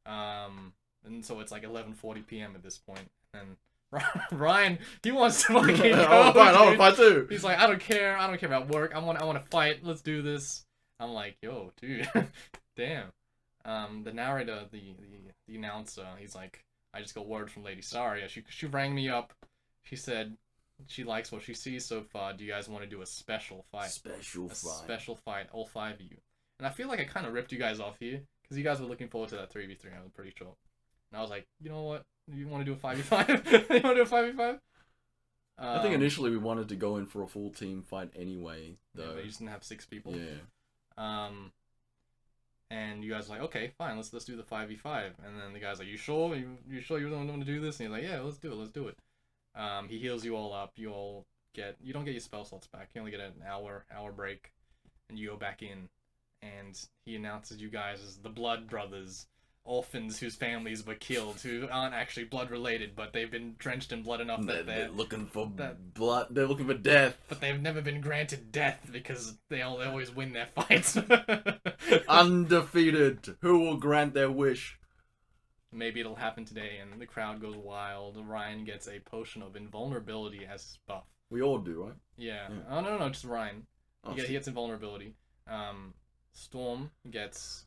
S1: And so it's like 11:40 p.m. at this point, and Ryan, he wants to fucking go.
S2: I want to fight too.
S1: He's like, I don't care about work. I want to fight. Let's do this. I'm like, yo, dude, damn. The narrator, the announcer, he's like, I just got word from Lady Saria. She rang me up. She said she likes what she sees so far. Do you guys want to do a special fight? Special fight, all 5 of you. And I feel like I kind of ripped you guys off here because you guys were looking forward to that 3v3. I was pretty sure. And I was like, you know what? You want to do a 5v5? You want to do a 5v5?
S2: I think initially we wanted to go in for a full team fight anyway, though.
S1: Yeah, but you just didn't have 6 people.
S2: Yeah.
S1: And you guys were like, okay, fine, let's do the 5v5. And then the guy's like, you sure? You sure you don't want to do this? And he's like, yeah, let's do it. He heals you all up. You don't get your spell slots back. You only get an hour break, and you go back in. And he announces you guys as the Blood Brothers, orphans whose families were killed, who aren't actually blood related, but they've been drenched in blood enough that
S2: they're looking for blood. They're looking for death.
S1: But they've never been granted death because they always win their fights.
S2: Undefeated. Who will grant their wish?
S1: Maybe it'll happen today, and the crowd goes wild. Ryan gets a potion of invulnerability as his buff. We
S2: all do, right?
S1: Yeah. Oh, no, just Ryan. He gets invulnerability. Storm gets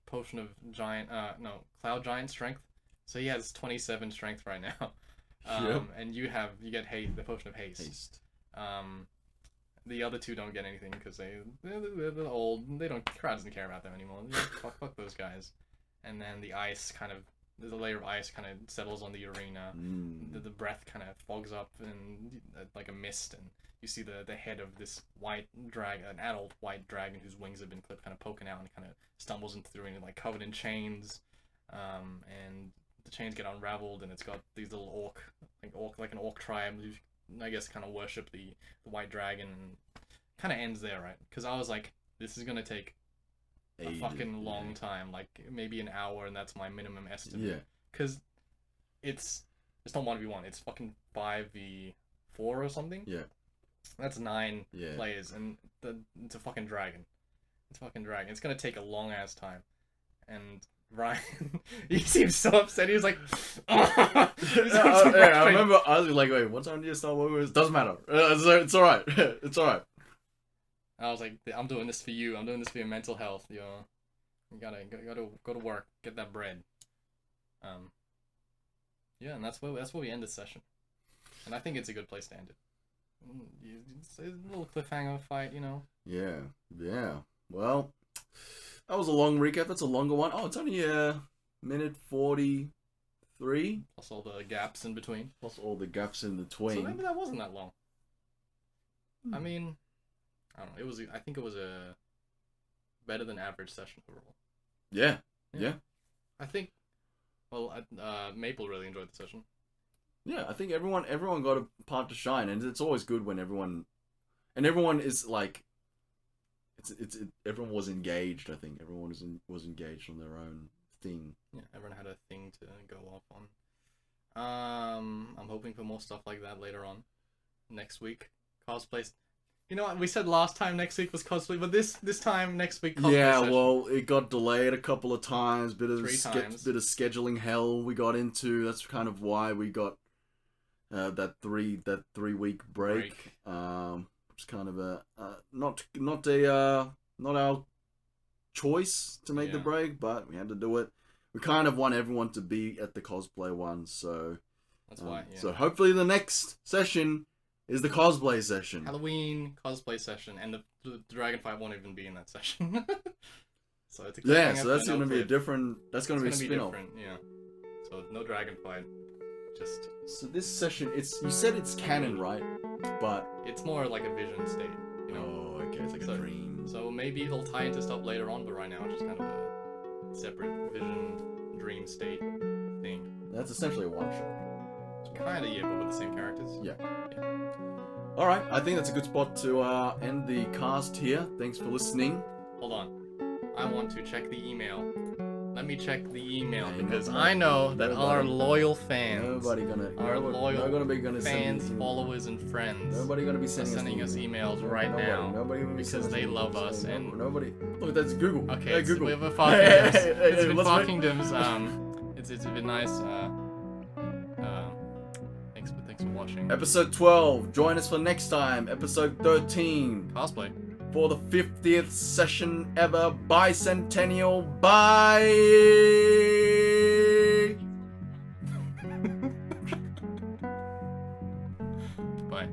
S1: potion of cloud giant strength. So he has 27 strength right now. And you get the potion of haste. the other two don't get anything because they're old. They don't. Crowd doesn't care about them anymore. Yeah, fuck those guys. And then the ice kind of, there's a layer of ice kind of settles on the arena. The breath kind of fogs up and like a mist, and you see the head of this white dragon, an adult white dragon whose wings have been clipped, kind of poking out and kind of stumbles into the arena, like covered in chains. And the chains get unraveled, and it's got these little like an orc tribe who, I guess, kind of worship the white dragon, and kind of ends there, right? Because I was like, this is gonna take a fucking long time, like maybe an hour, and that's my minimum estimate.
S2: Yeah.
S1: Because it's not 1v1, it's fucking 5v4 or something.
S2: Yeah.
S1: That's 9 players, and it's a fucking dragon. It's a fucking dragon. It's gonna take a long ass time, and Ryan, he seems so upset. He was like,
S2: I remember I was like, wait, what time do you start working with? Doesn't matter. It's alright. It's alright.
S1: I was like, I'm doing this for you. I'm doing this for your mental health. You gotta go to work, get that bread. Yeah, and that's where we end this session. And I think it's a good place to end it. It's a little cliffhanger fight, you know.
S2: Yeah. Well, that was a long recap. That's a longer one. Oh, it's only a minute 43.
S1: Plus all the gaps in between.
S2: Plus all the gaps in between.
S1: So maybe that wasn't that long. I mean, I don't know. I think it was a better than average session overall.
S2: Yeah.
S1: I think. Well, Maple really enjoyed the session.
S2: Yeah, I think everyone got a part to shine, and it's always good when everyone is like. Everyone was engaged. I think everyone was engaged on their own thing.
S1: Yeah, everyone had a thing to go off on. I'm hoping for more stuff like that later on. Next week, cosplays. You know what? We said last time next week was cosplay, but this time next week cosplay session.
S2: Well, it got delayed a couple of times.
S1: 3 times.
S2: Bit of scheduling hell we got into. That's kind of why we got that 3-week break. It's kind of a not our choice to make the break, but we had to do it. We kind of want everyone to be at the cosplay one, so
S1: that's why. Yeah.
S2: So hopefully the next session is the cosplay session.
S1: Halloween cosplay session, and the dragon fight won't even be in that session. So it's
S2: so that's going to be a different. That's going to be a spin-off.
S1: Yeah. So no dragon fight. Just.
S2: So this session, you said it's canon, right? But
S1: it's more like a vision state, you know.
S2: Oh, okay, it's like a dream.
S1: So maybe it'll tie into stuff later on, but right now it's just kind of a separate vision, dream state thing.
S2: That's essentially a one-shot.
S1: Kinda, yeah, but with the same characters.
S2: Yeah. Alright, I think that's a good spot to end the cast here. Thanks for listening.
S1: Hold on. I want to check the email. Let me check the email, because I know that our loyal fans, fans, followers, and friends,
S2: nobody gonna be
S1: sending us emails right now because they love us. And
S2: nobody. Look, that's Google.
S1: Okay,
S2: hey, Google.
S1: We have a Far Kingdoms. It's been Far Kingdoms. It's been nice. Thanks for watching.
S2: Episode 12. Join us for next time. Episode 13.
S1: Cosplay.
S2: For the 50th session ever, bicentennial, bye!
S1: Bye.